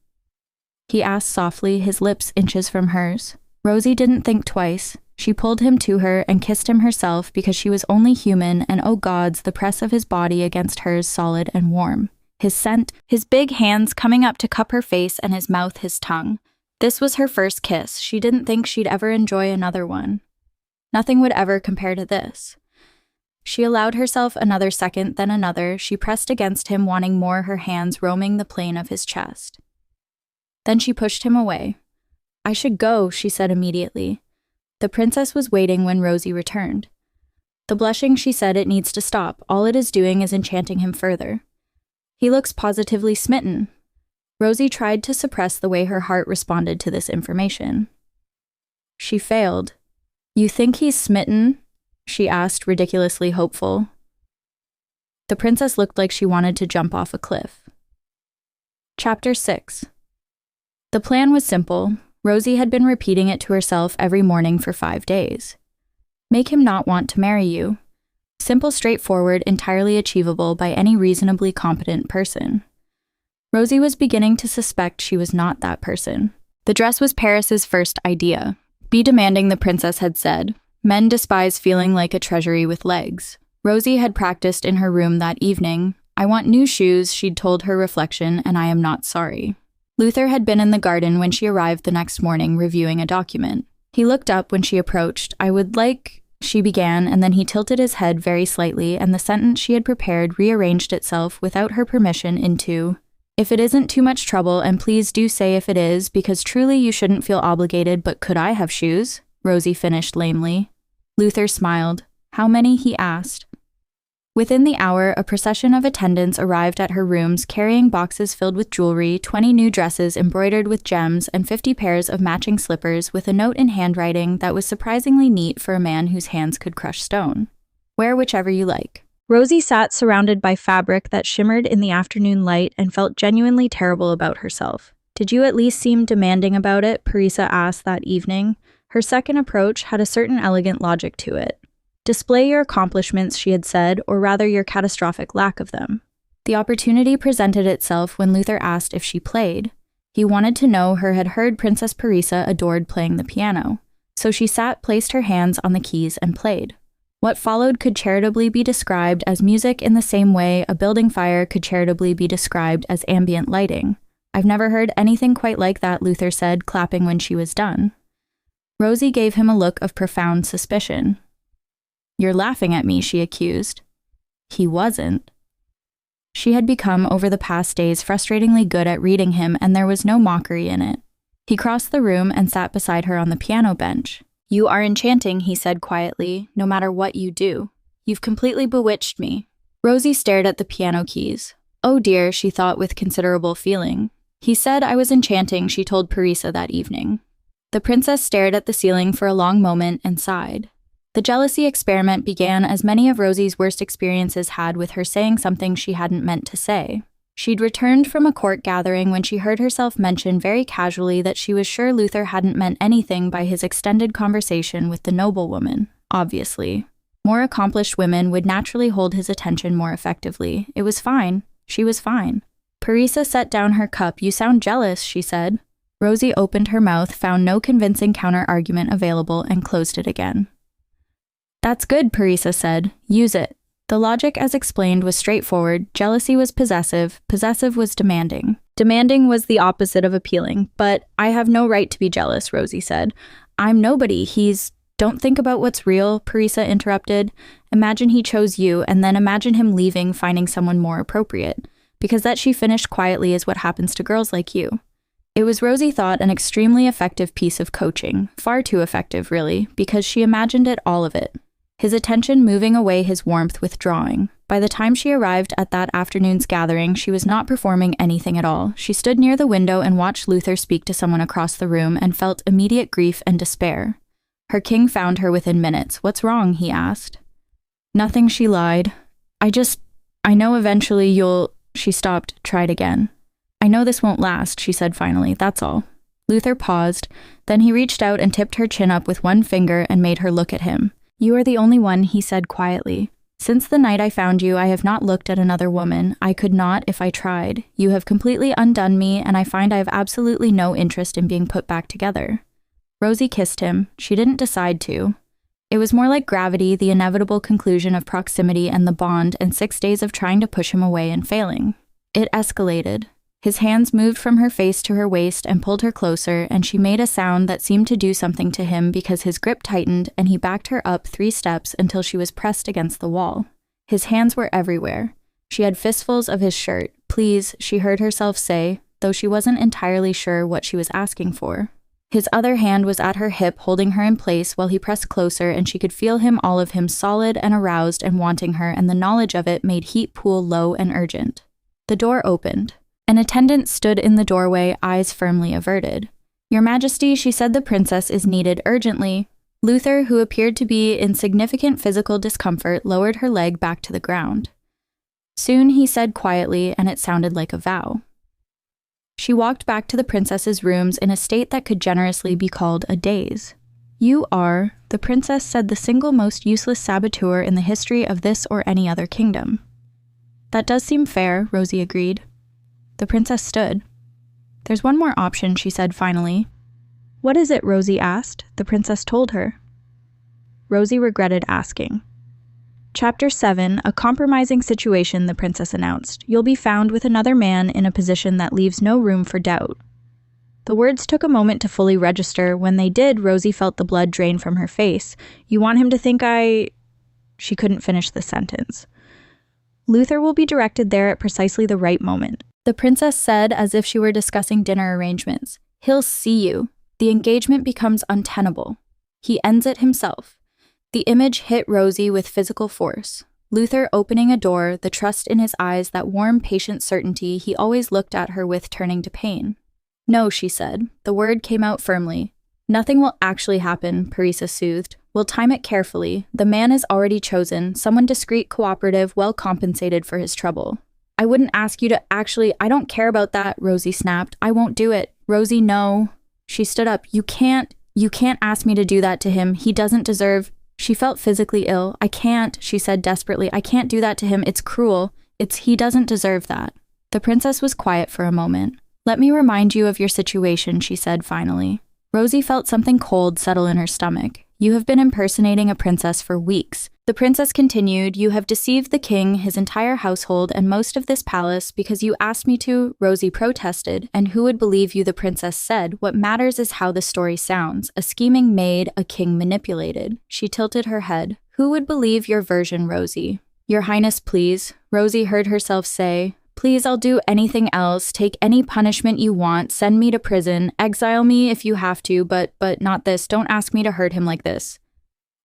He asked softly, his lips inches from hers. Rosie didn't think twice. She pulled him to her and kissed him herself because she was only human, and oh gods, the press of his body against hers solid and warm. His scent, his big hands coming up to cup her face, and his mouth his tongue. This was her first kiss. She didn't think she'd ever enjoy another one. Nothing would ever compare to this. She allowed herself another second, then another. She pressed against him, wanting more, her hands roaming the plane of his chest. Then she pushed him away. "I should go," she said immediately. The princess was waiting when Rosie returned. The blushing, she said, "It needs to stop. All it is doing is enchanting him further. He looks positively smitten." Rosie tried to suppress the way her heart responded to this information. She failed. "You think he's smitten?" she asked, ridiculously hopeful. The princess looked like she wanted to jump off a cliff. Chapter 6. The plan was simple. Rosie had been repeating it to herself every morning for 5 days. Make him not want to marry you. Simple, straightforward, entirely achievable by any reasonably competent person. Rosie was beginning to suspect she was not that person. The dress was Paris's first idea. Be demanding, the princess had said. Men despise feeling like a treasury with legs. Rosie had practiced in her room that evening. "I want new shoes," she'd told her reflection, "and I am not sorry." Luther had been in the garden when she arrived the next morning, reviewing a document. He looked up when she approached. "I would like," she began, and then he tilted his head very slightly, and the sentence she had prepared rearranged itself without her permission into, "If it isn't too much trouble, and please do say if it is, because truly you shouldn't feel obligated, but could I have shoes?" Rosie finished lamely. Luther smiled. "How many?" he asked. Within the hour, a procession of attendants arrived at her rooms, carrying boxes filled with jewelry, 20 new dresses embroidered with gems, and 50 pairs of matching slippers with a note in handwriting that was surprisingly neat for a man whose hands could crush stone. "Wear whichever you like." Rosie sat surrounded by fabric that shimmered in the afternoon light and felt genuinely terrible about herself. "Did you at least seem demanding about it?" Parisa asked that evening. Her second approach had a certain elegant logic to it. "Display your accomplishments," she had said, "or rather your catastrophic lack of them." The opportunity presented itself when Luther asked if she played. He wanted to know her, had heard Princess Parisa adored playing the piano. So she sat, placed her hands on the keys, and played. What followed could charitably be described as music in the same way a building fire could charitably be described as ambient lighting. "I've never heard anything quite like that," Luther said, clapping when she was done. Rosie gave him a look of profound suspicion. "You're laughing at me," she accused. He wasn't. She had become, over the past days, frustratingly good at reading him, and there was no mockery in it. He crossed the room and sat beside her on the piano bench. "You are enchanting," he said quietly, "no matter what you do. You've completely bewitched me." Rosie stared at the piano keys. "Oh dear," she thought with considerable feeling. "He said I was enchanting," she told Parisa that evening. The princess stared at the ceiling for a long moment and sighed. The jealousy experiment began as many of Rosie's worst experiences had, with her saying something she hadn't meant to say. She'd returned from a court gathering when she heard herself mention very casually that she was sure Luther hadn't meant anything by his extended conversation with the noblewoman. Obviously. More accomplished women would naturally hold his attention more effectively. It was fine. She was fine. Parisa set down her cup. "You sound jealous," she said. Rosie opened her mouth, found no convincing counter-argument available, and closed it again. "That's good," Parisa said. "Use it." The logic, as explained, was straightforward. Jealousy was possessive. Possessive was demanding. Demanding was the opposite of appealing. "But I have no right to be jealous," Rosie said. "I'm nobody. Don't think about what's real," Parisa interrupted. "Imagine he chose you, and then imagine him leaving, finding someone more appropriate. Because that," she finished quietly, "is what happens to girls like you." It was, Rosie thought, an extremely effective piece of coaching. Far too effective, really, because she imagined it, all of it. His attention moving away, his warmth withdrawing. By the time she arrived at that afternoon's gathering, she was not performing anything at all. She stood near the window and watched Luther speak to someone across the room and felt immediate grief and despair. Her king found her within minutes. "What's wrong?" he asked. "Nothing," she lied. I know eventually you'll—" She stopped, tried again. "I know this won't last," she said finally. "That's all." Luther paused. Then he reached out and tipped her chin up with one finger and made her look at him. "You are the only one," he said quietly. "Since the night I found you, I have not looked at another woman. I could not if I tried. You have completely undone me, and I find I have absolutely no interest in being put back together." Rosie kissed him. She didn't decide to. It was more like gravity, the inevitable conclusion of proximity and the bond, and 6 days of trying to push him away and failing. It escalated. His hands moved from her face to her waist and pulled her closer, and she made a sound that seemed to do something to him because his grip tightened and he backed her up 3 steps until she was pressed against the wall. His hands were everywhere. She had fistfuls of his shirt. Please, she heard herself say, though she wasn't entirely sure what she was asking for. His other hand was at her hip holding her in place while he pressed closer, and she could feel him, all of him, solid and aroused and wanting her, and the knowledge of it made heat pool low and urgent. The door opened. An attendant stood in the doorway, eyes firmly averted. "Your Majesty," she said, "the princess is needed urgently." Luther, who appeared to be in significant physical discomfort, lowered her leg back to the ground. Soon, he said quietly, and it sounded like a vow. She walked back to the princess's rooms in a state that could generously be called a daze. "You are," the princess said, "the single most useless saboteur in the history of this or any other kingdom." "That does seem fair," Rosie agreed. The princess stood. "There's one more option," she said finally. "What is it?" Rosie asked. The princess told her. Rosie regretted asking. Chapter 7, a compromising situation, the princess announced. "You'll be found with another man in a position that leaves no room for doubt." The words took a moment to fully register. When they did, Rosie felt the blood drain from her face. "You want him to think I—" She couldn't finish the sentence. "Luther will be directed there at precisely the right moment," the princess said as if she were discussing dinner arrangements. "He'll see you. The engagement becomes untenable. He ends it himself." The image hit Rosie with physical force. Luther opening a door, the trust in his eyes, that warm, patient certainty he always looked at her with, turning to pain. "No," she said. The word came out firmly. "Nothing will actually happen," Parisa soothed. "We'll time it carefully. The man is already chosen, someone discreet, cooperative, well compensated for his trouble." "I wouldn't ask you to actually— I don't care about that," Rosie snapped. "I won't do it." "Rosie, no." She stood up. You can't ask me to do that to him. He doesn't deserve—" She felt physically ill. "I can't," she said desperately. "I can't do that to him. It's cruel. He doesn't deserve that." The princess was quiet for a moment. "Let me remind you of your situation," she said finally. Rosie felt something cold settle in her stomach. "You have been impersonating a princess for weeks." The princess continued, "You have deceived the king, his entire household, and most of this palace because you asked me to." Rosie protested. "And who would believe you?" the princess said. "What matters is how the story sounds. A scheming maid, a king manipulated." She tilted her head. "Who would believe your version, Rosie?" "Your Highness, please," Rosie heard herself say. "Please, I'll do anything else. Take any punishment you want. Send me to prison. Exile me if you have to, but not this. Don't ask me to hurt him like this."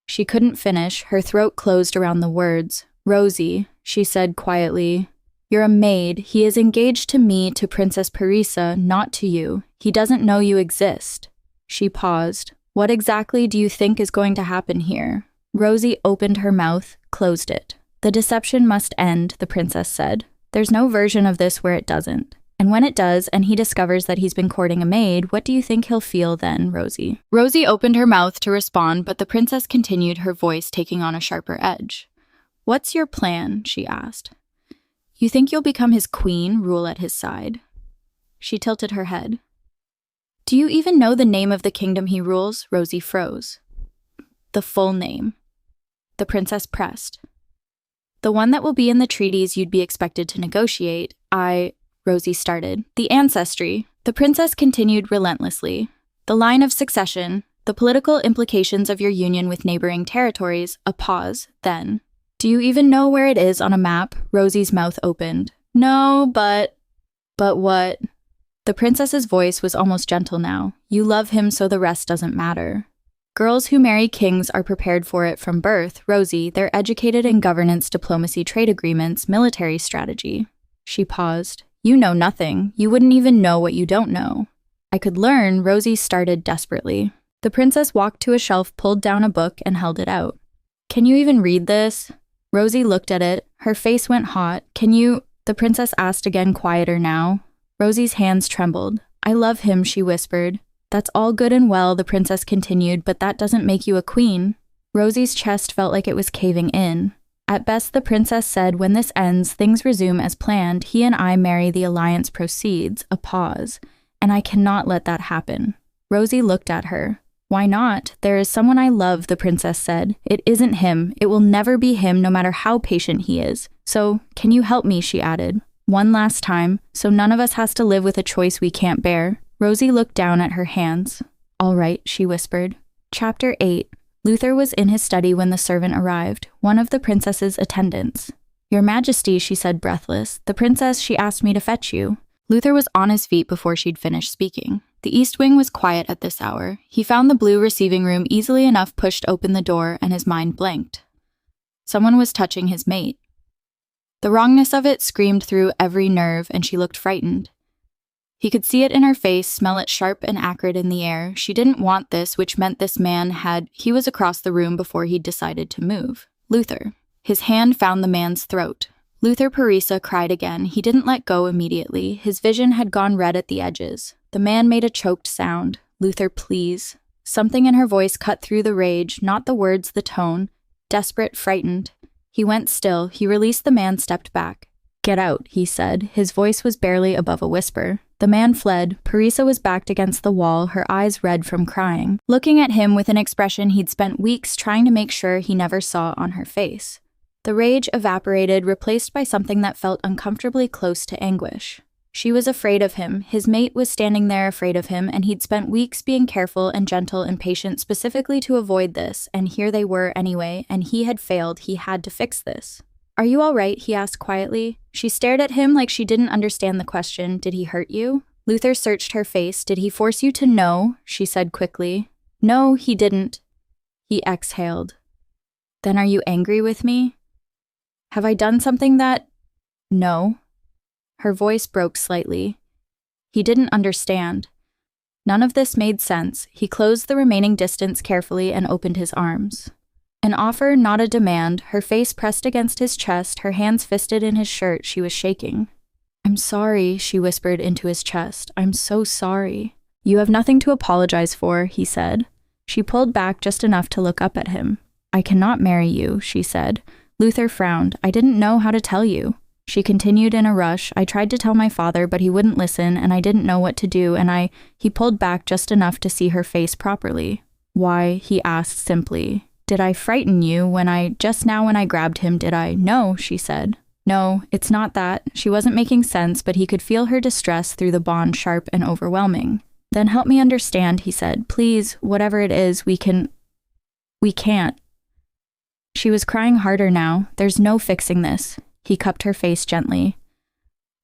She couldn't finish. Her throat closed around the words. "Rosie," she said quietly, "you're a maid. He is engaged to me, to Princess Parisa, not to you. He doesn't know you exist." She paused. "What exactly do you think is going to happen here?" Rosie opened her mouth, closed it. "The deception must end," the princess said. "There's no version of this where it doesn't. And when it does, and he discovers that he's been courting a maid, what do you think he'll feel then, Rosie?" Rosie opened her mouth to respond, but the princess continued, her voice taking on a sharper edge. "What's your plan?" she asked. "You think you'll become his queen, rule at his side?" She tilted her head. "Do you even know the name of the kingdom he rules?" Rosie froze. "The full name." The princess pressed. "The one that will be in the treaties you'd be expected to negotiate. Rosie started. "The ancestry," the princess continued relentlessly. "The line of succession, the political implications of your union with neighboring territories." A pause, then. "Do you even know where it is on a map?" Rosie's mouth opened. "No, but what?" The princess's voice was almost gentle now. "You love him, so the rest doesn't matter. Girls who marry kings are prepared for it from birth, Rosie. They're educated in governance, diplomacy, trade agreements, military strategy." She paused. "You know nothing. You wouldn't even know what you don't know." "I could learn," Rosie started desperately. The princess walked to a shelf, pulled down a book, and held it out. "Can you even read this?" Rosie looked at it. Her face went hot. "Can you—" the princess asked again, quieter now. Rosie's hands trembled. "I love him," she whispered. "That's all good and well," the princess continued, "but that doesn't make you a queen." Rosie's chest felt like it was caving in. "At best," the princess said, "when this ends, things resume as planned. He and I marry, the alliance proceeds." A pause. "And I cannot let that happen." Rosie looked at her. Why not? There is someone I love, the princess said. It isn't him. It will never be him, no matter how patient he is. So, can you help me, she added. One last time, so none of us has to live with a choice we can't bear. Rosie looked down at her hands. All right, she whispered. Chapter 8. Luther was in his study when the servant arrived, one of the princess's attendants. Your Majesty, she said breathless, the princess, she asked me to fetch you. Luther was on his feet before she'd finished speaking. The East Wing was quiet at this hour. He found the blue receiving room easily enough, pushed open the door, and his mind blanked. Someone was touching his mate. The wrongness of it screamed through every nerve, and she looked frightened. He could see it in her face, smell it sharp and acrid in the air. She didn't want this, which meant this man he was across the room before he'd decided to move. Luther. His hand found the man's throat. Luther Parisa cried again. He didn't let go immediately. His vision had gone red at the edges. The man made a choked sound. Luther, please. Something in her voice cut through the rage, not the words, the tone. Desperate, frightened. He went still. He released the man, stepped back. Get out, he said. His voice was barely above a whisper. The man fled. Parisa was backed against the wall, her eyes red from crying, looking at him with an expression he'd spent weeks trying to make sure he never saw on her face. The rage evaporated, replaced by something that felt uncomfortably close to anguish. She was afraid of him. His mate was standing there afraid of him, and he'd spent weeks being careful and gentle and patient specifically to avoid this, and here they were anyway, and he had failed. He had to fix this. Are you all right? He asked quietly. She stared at him like she didn't understand the question. Did he hurt you? Luther searched her face. Did he force you to know? She said quickly. No, he didn't. He exhaled. Then are you angry with me? Have I done something that... No. Her voice broke slightly. He didn't understand. None of this made sense. He closed the remaining distance carefully and opened his arms. An offer, not a demand. Her face pressed against his chest, her hands fisted in his shirt. She was shaking. I'm sorry, she whispered into his chest. I'm so sorry. You have nothing to apologize for, he said. She pulled back just enough to look up at him. I cannot marry you, she said. Luther frowned. I didn't know how to tell you. She continued in a rush. I tried to tell my father, but he wouldn't listen, and I didn't know what to do, and he pulled back just enough to see her face properly. Why? He asked simply. Did I frighten you just now when I grabbed him, did I? No, she said. No, it's not that. She wasn't making sense, but he could feel her distress through the bond, sharp and overwhelming. Then help me understand, he said. Please, whatever it is, we can't. She was crying harder now. There's no fixing this. He cupped her face gently.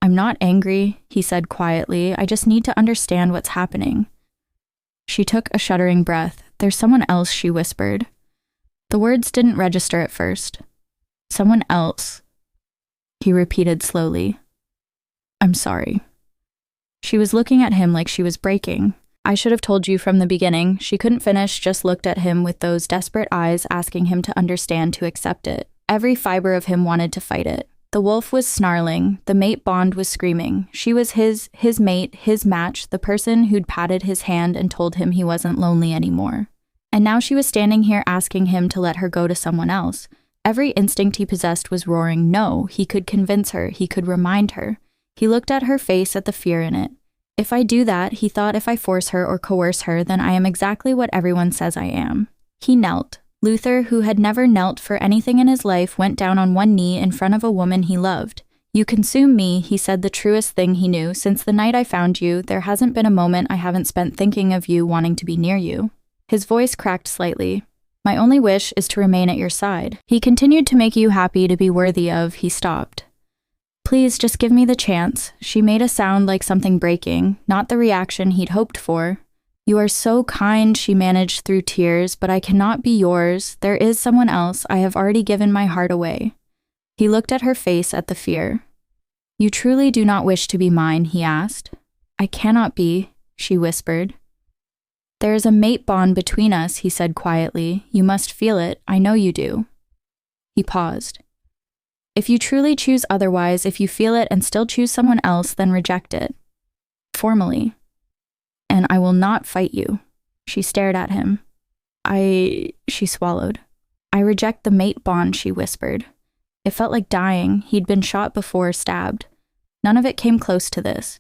I'm not angry, he said quietly. I just need to understand what's happening. She took a shuddering breath. There's someone else, she whispered. The words didn't register at first. Someone else, he repeated slowly. I'm sorry. She was looking at him like she was breaking. I should have told you from the beginning. She couldn't finish, just looked at him with those desperate eyes, asking him to understand, to accept it. Every fiber of him wanted to fight it. The wolf was snarling. The mate bond was screaming. She was his mate, his match, the person who'd patted his hand and told him he wasn't lonely anymore. And now she was standing here asking him to let her go to someone else. Every instinct he possessed was roaring no. He could convince her. He could remind her. He looked at her face, at the fear in it. If I do that, he thought, if I force her or coerce her, then I am exactly what everyone says I am. He knelt. Luther, who had never knelt for anything in his life, went down on one knee in front of a woman he loved. You consume me, he said, the truest thing he knew. Since the night I found you, there hasn't been a moment I haven't spent thinking of you, wanting to be near you. His voice cracked slightly. My only wish is to remain at your side. He continued to make you happy, to be worthy of. He stopped. Please, just give me the chance. She made a sound like something breaking, not the reaction he'd hoped for. You are so kind, she managed through tears, but I cannot be yours. There is someone else. I have already given my heart away. He looked at her face, at the fear. You truly do not wish to be mine, he asked. I cannot be, she whispered. There is a mate bond between us, he said quietly. You must feel it. I know you do. He paused. If you truly choose otherwise, if you feel it and still choose someone else, then reject it. Formally. And I will not fight you. She stared at him. She swallowed. I reject the mate bond, she whispered. It felt like dying. He'd been shot before, stabbed. None of it came close to this.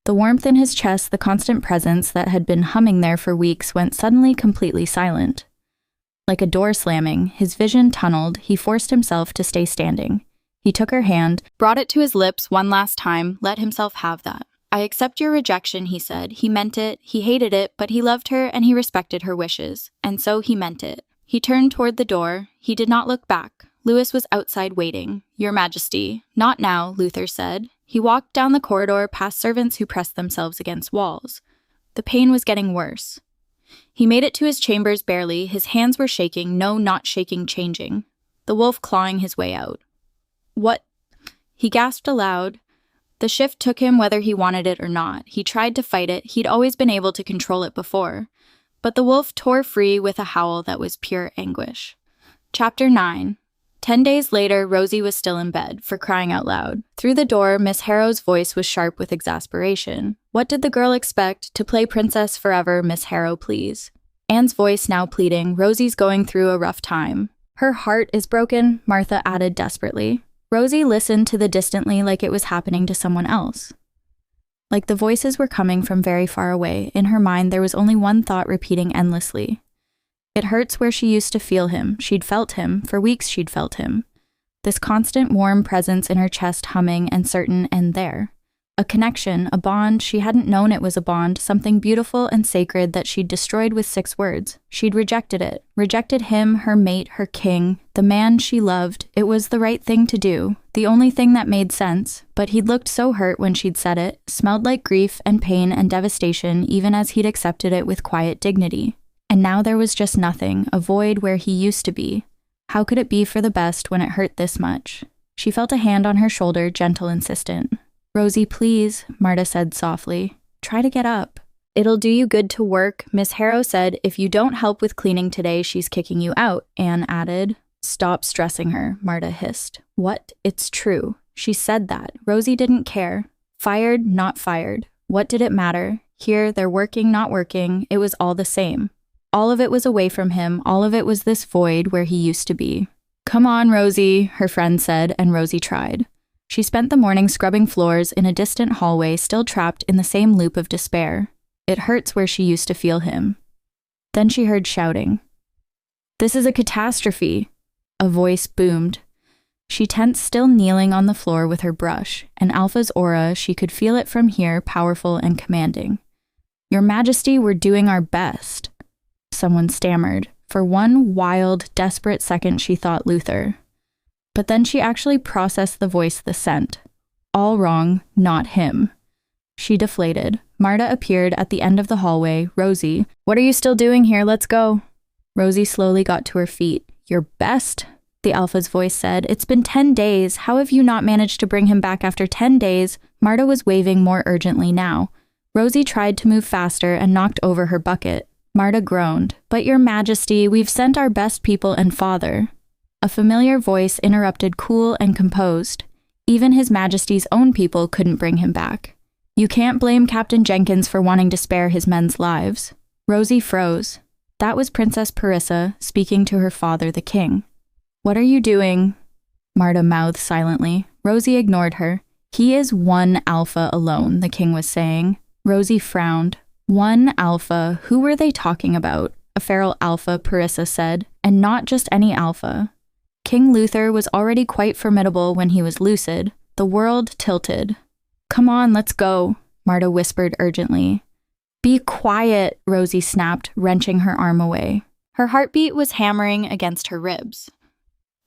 The warmth in his chest, the constant presence that had been humming there for weeks, went suddenly completely silent. Like a door slamming, his vision tunneled, he forced himself to stay standing. He took her hand, brought it to his lips one last time, let himself have that. "I accept your rejection," he said. He meant it, he hated it, but he loved her and he respected her wishes. And so he meant it. He turned toward the door. He did not look back. Lewis was outside waiting. "Your Majesty." "Not now," Luther said. He walked down the corridor past servants who pressed themselves against walls. The pain was getting worse. He made it to his chambers barely. His hands were shaking, no, not shaking, changing. The wolf clawing his way out. "What?" He gasped aloud. The shift took him whether he wanted it or not. He tried to fight it. He'd always been able to control it before. But the wolf tore free with a howl that was pure anguish. Chapter 9. 10 days later, Rosie was still in bed, for crying out loud. Through the door, Miss Harrow's voice was sharp with exasperation. What did the girl expect? To play princess forever, Miss Harrow, please. Anne's voice now pleading, "Rosie's going through a rough time." "Her heart is broken," Martha added desperately. Rosie listened to the distantly like it was happening to someone else. Like the voices were coming from very far away. In her mind, there was only one thought repeating endlessly. It hurts where she used to feel him. She'd felt him. For weeks she'd felt him. This constant warm presence in her chest humming and certain and there. A connection, a bond. She hadn't known it was a bond, something beautiful and sacred that she'd destroyed with 6 words. She'd rejected it. Rejected him, her mate, her king, the man she loved. It was the right thing to do. The only thing that made sense. But he'd looked so hurt when she'd said it, smelled like grief and pain and devastation even as he'd accepted it with quiet dignity. And now there was just nothing, a void where he used to be. How could it be for the best when it hurt this much? She felt a hand on her shoulder, gentle, insistent. "Rosie, please," Marta said softly. "Try to get up." "It'll do you good to work," Miss Harrow said. "If you don't help with cleaning today, she's kicking you out," Anne added. "Stop stressing her," Marta hissed. "What? It's true. She said that. Rosie didn't care. Fired, not fired. What did it matter? Here, they're working, not working. It was all the same. All of it was away from him. All of it was this void where he used to be." "Come on, Rosie," her friend said, and Rosie tried. She spent the morning scrubbing floors in a distant hallway, still trapped in the same loop of despair. It hurts where she used to feel him. Then she heard shouting. "This is a catastrophe!" A voice boomed. She tensed, still kneeling on the floor with her brush, and Alpha's aura, she could feel it from here, powerful and commanding. "Your Majesty, we're doing our best." Someone stammered. For one wild, desperate second, she thought Luther. But then she actually processed the voice the scent. All wrong, not him. She deflated. Marta appeared at the end of the hallway. "Rosie, what are you still doing here? Let's go." Rosie slowly got to her feet. "Your best?" the Alpha's voice said. "It's been 10 days. How have you not managed to bring him back after 10 days? Marta was waving more urgently now. Rosie tried to move faster and knocked over her bucket. Marta groaned. "But your Majesty, we've sent our best people and father." A familiar voice interrupted, cool and composed. Even His Majesty's own people couldn't bring him back. "You can't blame Captain Jenkins for wanting to spare his men's lives." Rosie froze. That was Princess Parisa speaking to her father, the king. "What are you doing?" Marta mouthed silently. Rosie ignored her. "He is one alpha alone," the king was saying. Rosie frowned. One alpha? Who were they talking about? A feral alpha, Parisa said, and not just any alpha. King Luther was already quite formidable when he was lucid. The world tilted. "Come on, let's go," Marta whispered urgently. "Be quiet," Rosie snapped, wrenching her arm away. Her heartbeat was hammering against her ribs.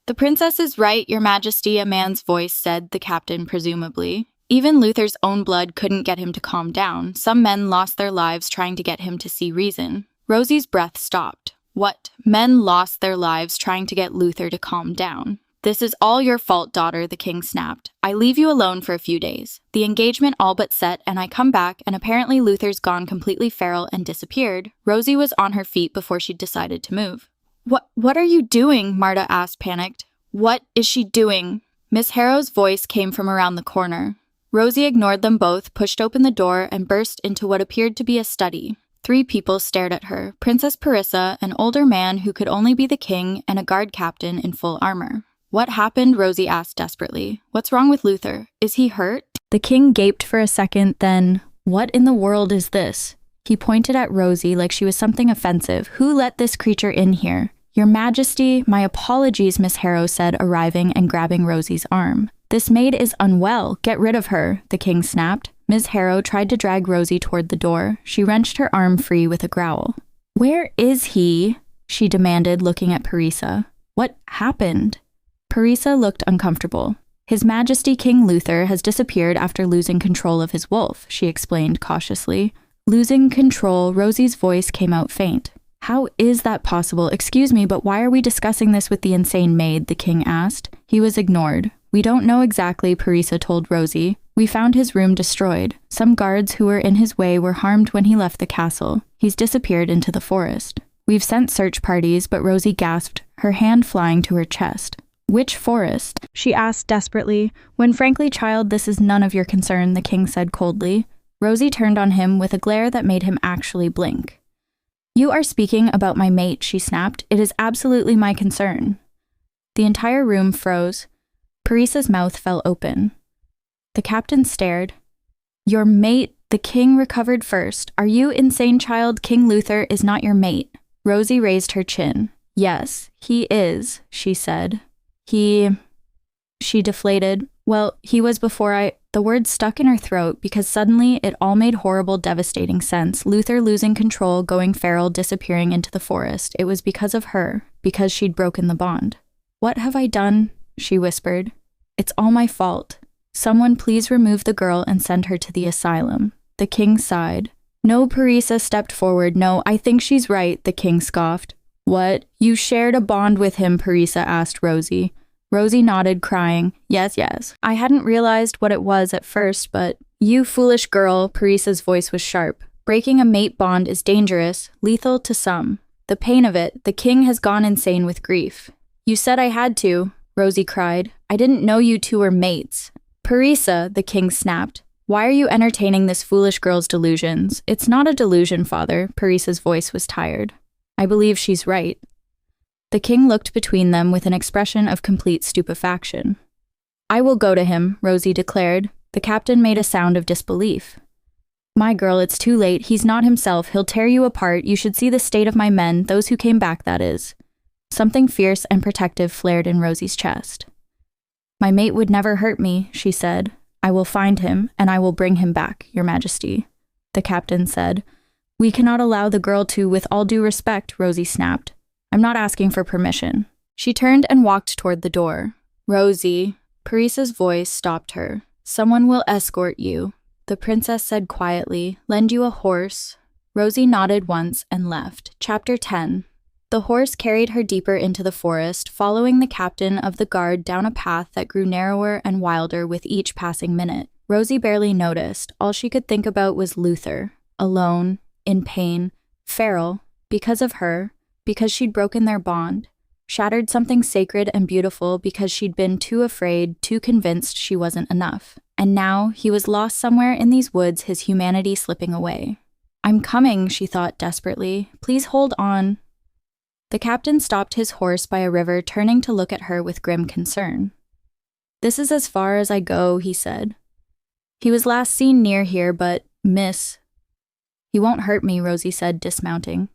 "The princess is right, Your Majesty," a man's voice said, the captain presumably. Even Luther's own blood couldn't get him to calm down. Some men lost their lives trying to get him to see reason. Rosie's breath stopped. What? Men lost their lives trying to get Luther to calm down. "This is all your fault, daughter," the king snapped. "I leave you alone for a few days. The engagement all but set, and I come back, and apparently Luther's gone completely feral and disappeared." Rosie was on her feet before she'd decided to move. What are you doing?" Marta asked, panicked. "What is she doing?" Miss Harrow's voice came from around the corner. Rosie ignored them both, pushed open the door, and burst into what appeared to be a study. 3 people stared at her. Princess Parisa, an older man who could only be the king, and a guard captain in full armor. "What happened?" Rosie asked desperately. "What's wrong with Luther? Is he hurt?" The king gaped for a second, then, What in the world is this? He pointed at Rosie like she was something offensive. Who let this creature in here? Your Majesty, my apologies, Miss Harrow said, arriving and grabbing Rosie's arm. This maid is unwell. Get rid of her, the king snapped. Ms. Harrow tried to drag Rosie toward the door. She wrenched her arm free with a growl. Where is he? She demanded, looking at Parisa. What happened? Parisa looked uncomfortable. His Majesty King Luther has disappeared after losing control of his wolf, she explained cautiously. Losing control, Rosie's voice came out faint. How is that possible? Excuse me, but why are we discussing this with the insane maid? The king asked. He was ignored. We don't know exactly, Parisa told Rosie. We found his room destroyed. Some guards who were in his way were harmed when he left the castle. He's disappeared into the forest. We've sent search parties, but Rosie gasped, her hand flying to her chest. Which forest? She asked desperately. When frankly, child, this is none of your concern, the king said coldly. Rosie turned on him with a glare that made him actually blink. You are speaking about my mate, she snapped. It is absolutely my concern. The entire room froze. Parisa's mouth fell open. The captain stared. Your mate, the king recovered first. Are you insane, child? King Luther is not your mate. Rosie raised her chin. Yes, he is, she said. She deflated. Well, he was before The word stuck in her throat because suddenly it all made horrible, devastating sense. Luther losing control, going feral, disappearing into the forest. It was because of her, because she'd broken the bond. What have I done? She whispered. It's all my fault. Someone please remove the girl and send her to the asylum. The king sighed. No, Parisa stepped forward. No, I think she's right, the king scoffed. What? You shared a bond with him, Parisa asked Rosie. Rosie nodded, crying, Yes. I hadn't realized what it was at first, but you foolish girl, Parisa's voice was sharp. Breaking a mate bond is dangerous, lethal to some. The pain of it, the king has gone insane with grief. You said I had to, Rosie cried. I didn't know you two were mates. Parisa, the king snapped. Why are you entertaining this foolish girl's delusions? It's not a delusion, father, Parisa's voice was tired. I believe she's right. The king looked between them with an expression of complete stupefaction. I will go to him, Rosie declared. The captain made a sound of disbelief. My girl, it's too late. He's not himself. He'll tear you apart. You should see the state of my men, those who came back, that is. Something fierce and protective flared in Rosie's chest. My mate would never hurt me, she said. I will find him, and I will bring him back, Your Majesty. The captain said. We cannot allow the girl to, with all due respect, Rosie snapped. I'm not asking for permission. She turned and walked toward the door. Rosie, Parisa's voice stopped her. Someone will escort you. The princess said quietly, lend you a horse. Rosie nodded once and left. Chapter 10. The horse carried her deeper into the forest, following the captain of the guard down a path that grew narrower and wilder with each passing minute. Rosie barely noticed. All she could think about was Luther, alone, in pain, feral, because of her, because she'd broken their bond, shattered something sacred and beautiful because she'd been too afraid, too convinced she wasn't enough. And now he was lost somewhere in these woods, his humanity slipping away. I'm coming, she thought desperately. Please hold on. The captain stopped his horse by a river, turning to look at her with grim concern. This is as far as I go, he said. He was last seen near here, but, miss... He won't hurt me, Rosie said, dismounting.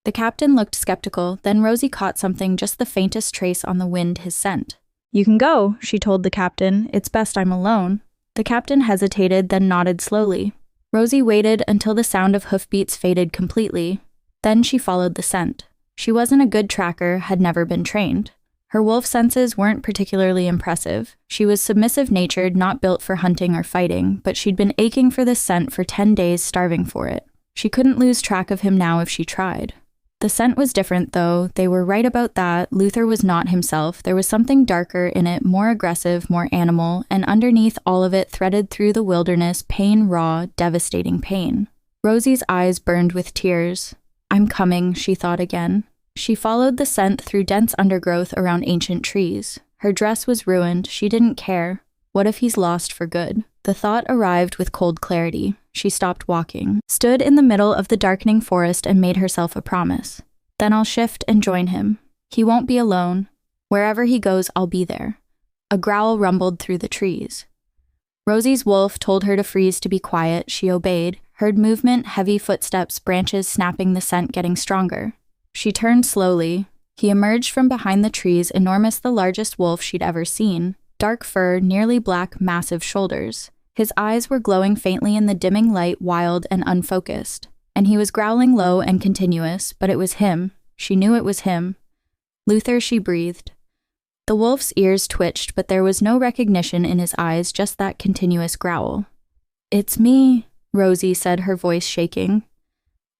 The captain looked skeptical, then Rosie caught something just the faintest trace on the wind, his scent. You can go, she told the captain. It's best I'm alone. The captain hesitated, then nodded slowly. Rosie waited until the sound of hoofbeats faded completely. Then she followed the scent. She wasn't a good tracker, had never been trained. Her wolf senses weren't particularly impressive. She was submissive-natured, not built for hunting or fighting, but she'd been aching for this scent for 10 days, starving for it. She couldn't lose track of him now if she tried. The scent was different, though. They were right about that. Luther was not himself. There was something darker in it, more aggressive, more animal, and underneath all of it, threaded through the wilderness, pain raw, devastating pain. Rosie's eyes burned with tears. I'm coming, she thought again. She followed the scent through dense undergrowth around ancient trees. Her dress was ruined. She didn't care. What if he's lost for good? The thought arrived with cold clarity. She stopped walking, stood in the middle of the darkening forest and made herself a promise. Then I'll shift and join him. He won't be alone. Wherever he goes, I'll be there. A growl rumbled through the trees. Rosie's wolf told her to freeze to be quiet. She obeyed, heard movement, heavy footsteps, branches snapping, the scent getting stronger. She turned slowly. He emerged from behind the trees, enormous, the largest wolf she'd ever seen. Dark fur, nearly black, massive shoulders. His eyes were glowing faintly in the dimming light, wild and unfocused. And he was growling low and continuous, but it was him. She knew it was him. "Luther," she breathed. The wolf's ears twitched, but there was no recognition in his eyes, just that continuous growl. "It's me," Rosie said, her voice shaking.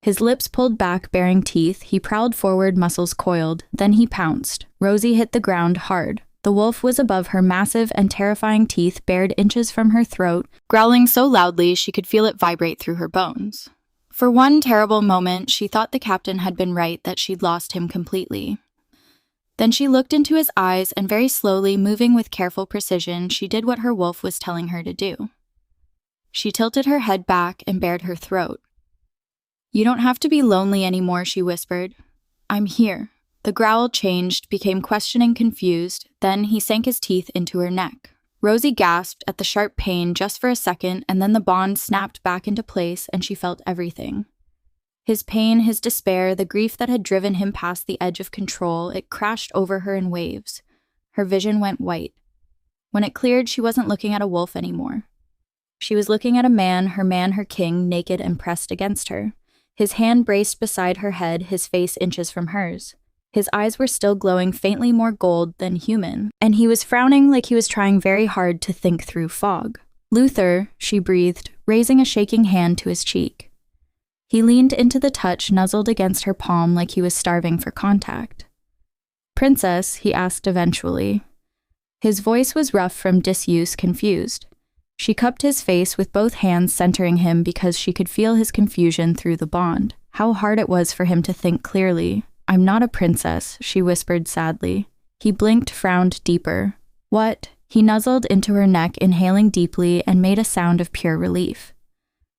His lips pulled back, baring teeth. He prowled forward, muscles coiled. Then he pounced. Rosie hit the ground hard. The wolf was above her, massive and terrifying teeth bared inches from her throat, growling so loudly she could feel it vibrate through her bones. For one terrible moment, she thought the captain had been right, that she'd lost him completely. Then she looked into his eyes, and very slowly, moving with careful precision, she did what her wolf was telling her to do. She tilted her head back and bared her throat. "You don't have to be lonely anymore," she whispered. "I'm here." The growl changed, became questioning, confused. Then he sank his teeth into her neck. Rosie gasped at the sharp pain just for a second, and then the bond snapped back into place, and she felt everything. His pain, his despair, the grief that had driven him past the edge of control, it crashed over her in waves. Her vision went white. When it cleared, she wasn't looking at a wolf anymore. She was looking at a man, her king, naked and pressed against her. His hand braced beside her head, his face inches from hers. His eyes were still glowing faintly more gold than human, and he was frowning like he was trying very hard to think through fog. "Luther," she breathed, raising a shaking hand to his cheek. He leaned into the touch, nuzzled against her palm like he was starving for contact. "Princess," he asked eventually. His voice was rough from disuse, confused. She cupped his face with both hands, centering him because she could feel his confusion through the bond. How hard it was for him to think clearly. "I'm not a princess," she whispered sadly. He blinked, frowned deeper. "What?" He nuzzled into her neck, inhaling deeply, and made a sound of pure relief.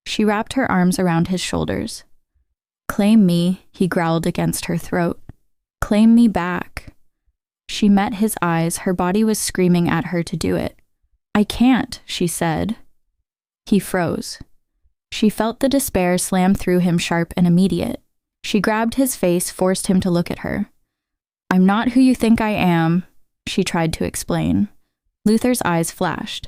She wrapped her arms around his shoulders. "Claim me," he growled against her throat. "Claim me back." She met his eyes, her body was screaming at her to do it. "I can't," she said. He froze. She felt the despair slam through him, sharp and immediate. She grabbed his face, forced him to look at her. "I'm not who you think I am," she tried to explain. Luther's eyes flashed.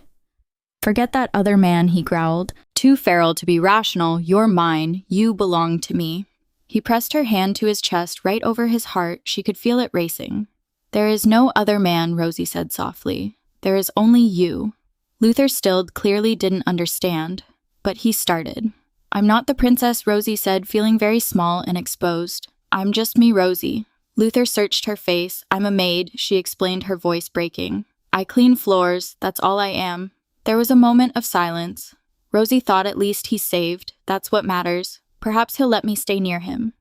"Forget that other man," he growled. "Too feral to be rational. You're mine. You belong to me." He pressed her hand to his chest, right over his heart. She could feel it racing. "There is no other man," Rosie said softly. "There is only you." Luther stilled, clearly didn't understand. But he started. "I'm not the princess," Rosie said, feeling very small and exposed. "I'm just me, Rosie." Luther searched her face. "I'm a maid," she explained, her voice breaking. "I clean floors. That's all I am." There was a moment of silence. Rosie thought, at least he's saved. That's what matters. Perhaps he'll let me stay near him.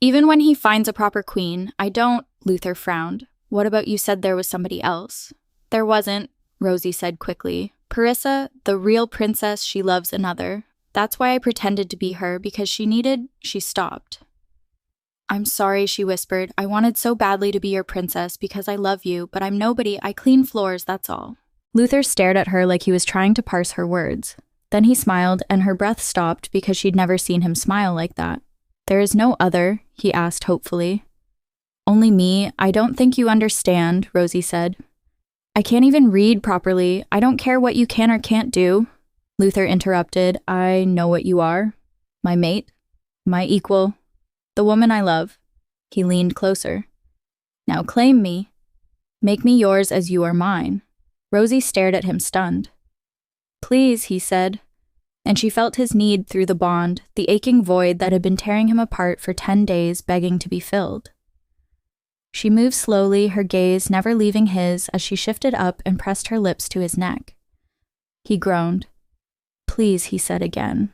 "Even when he finds a proper queen, I don't," Luther frowned. "What about you said there was somebody else?" "There wasn't," Rosie said quickly. "Parisa, the real princess, she loves another. That's why I pretended to be her, because she stopped. "I'm sorry," she whispered. "I wanted so badly to be your princess because I love you, but I'm nobody. I clean floors, that's all." Luther stared at her like he was trying to parse her words. Then he smiled, and her breath stopped because she'd never seen him smile like that. "There is no other?" he asked hopefully. "Only me. I don't think you understand," Rosie said. "I can't even read properly. I don't care what you can or can't do." Luther interrupted. "I know what you are. My mate. My equal. The woman I love." He leaned closer. "Now claim me. Make me yours as you are mine." Rosie stared at him, stunned. "Please," he said. And she felt his need through the bond, the aching void that had been tearing him apart for 10 days, begging to be filled. She moved slowly, her gaze never leaving his, as she shifted up and pressed her lips to his neck. He groaned. "Please," he said again.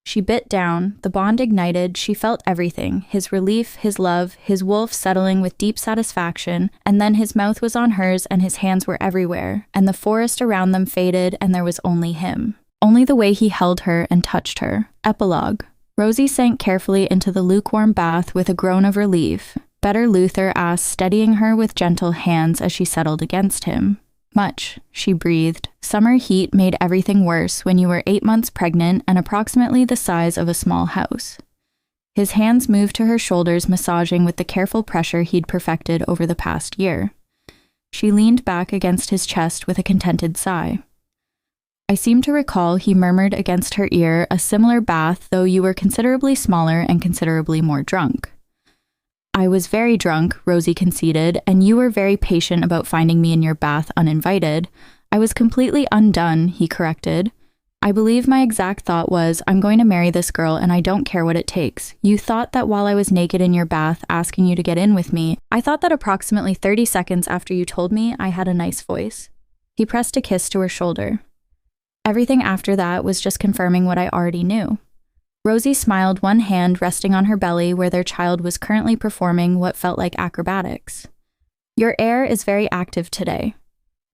She bit down, the bond ignited, she felt everything, his relief, his love, his wolf settling with deep satisfaction, and then his mouth was on hers and his hands were everywhere, and the forest around them faded and there was only him. Only the way he held her and touched her. Epilogue. Rosie sank carefully into the lukewarm bath with a groan of relief. "Better?" Luther asked, steadying her with gentle hands as she settled against him. Much, she breathed. Summer heat made everything worse when you were 8 months pregnant and approximately the size of a small house. His hands moved to her shoulders, massaging with the careful pressure he'd perfected over the past year. She leaned back against his chest with a contented sigh. I seem to recall he murmured against her ear, a similar bath, though you were considerably smaller and considerably more drunk. I was very drunk, Rosie conceded, and you were very patient about finding me in your bath uninvited. I was completely undone, he corrected. I believe my exact thought was, I'm going to marry this girl and I don't care what it takes. You thought that while I was naked in your bath asking you to get in with me, I thought that approximately 30 seconds after you told me I had a nice voice. He pressed a kiss to her shoulder. Everything after that was just confirming what I already knew. Rosie smiled, one hand resting on her belly where their child was currently performing what felt like acrobatics. Your air is very active today.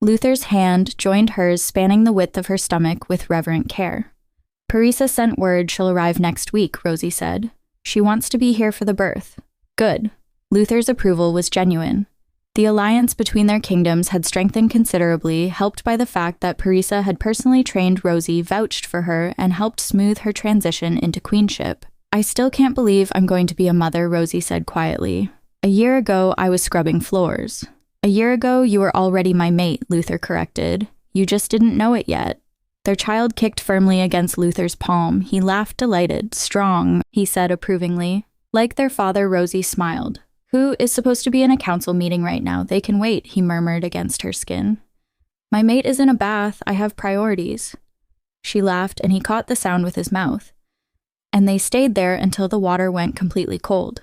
Luther's hand joined hers, spanning the width of her stomach with reverent care. Parisa sent word she'll arrive next week, Rosie said. She wants to be here for the birth. Good. Luther's approval was genuine. The alliance between their kingdoms had strengthened considerably, helped by the fact that Parisa had personally trained Rosie, vouched for her, and helped smooth her transition into queenship. I still can't believe I'm going to be a mother, Rosie said quietly. A year ago, I was scrubbing floors. A year ago, you were already my mate, Luther corrected. You just didn't know it yet. Their child kicked firmly against Luther's palm. He laughed delighted. Strong, he said approvingly. Like their father, Rosie smiled. Who is supposed to be in a council meeting right now? They can wait, he murmured against her skin. My mate is in a bath. I have priorities. She laughed, and he caught the sound with his mouth. And they stayed there until the water went completely cold.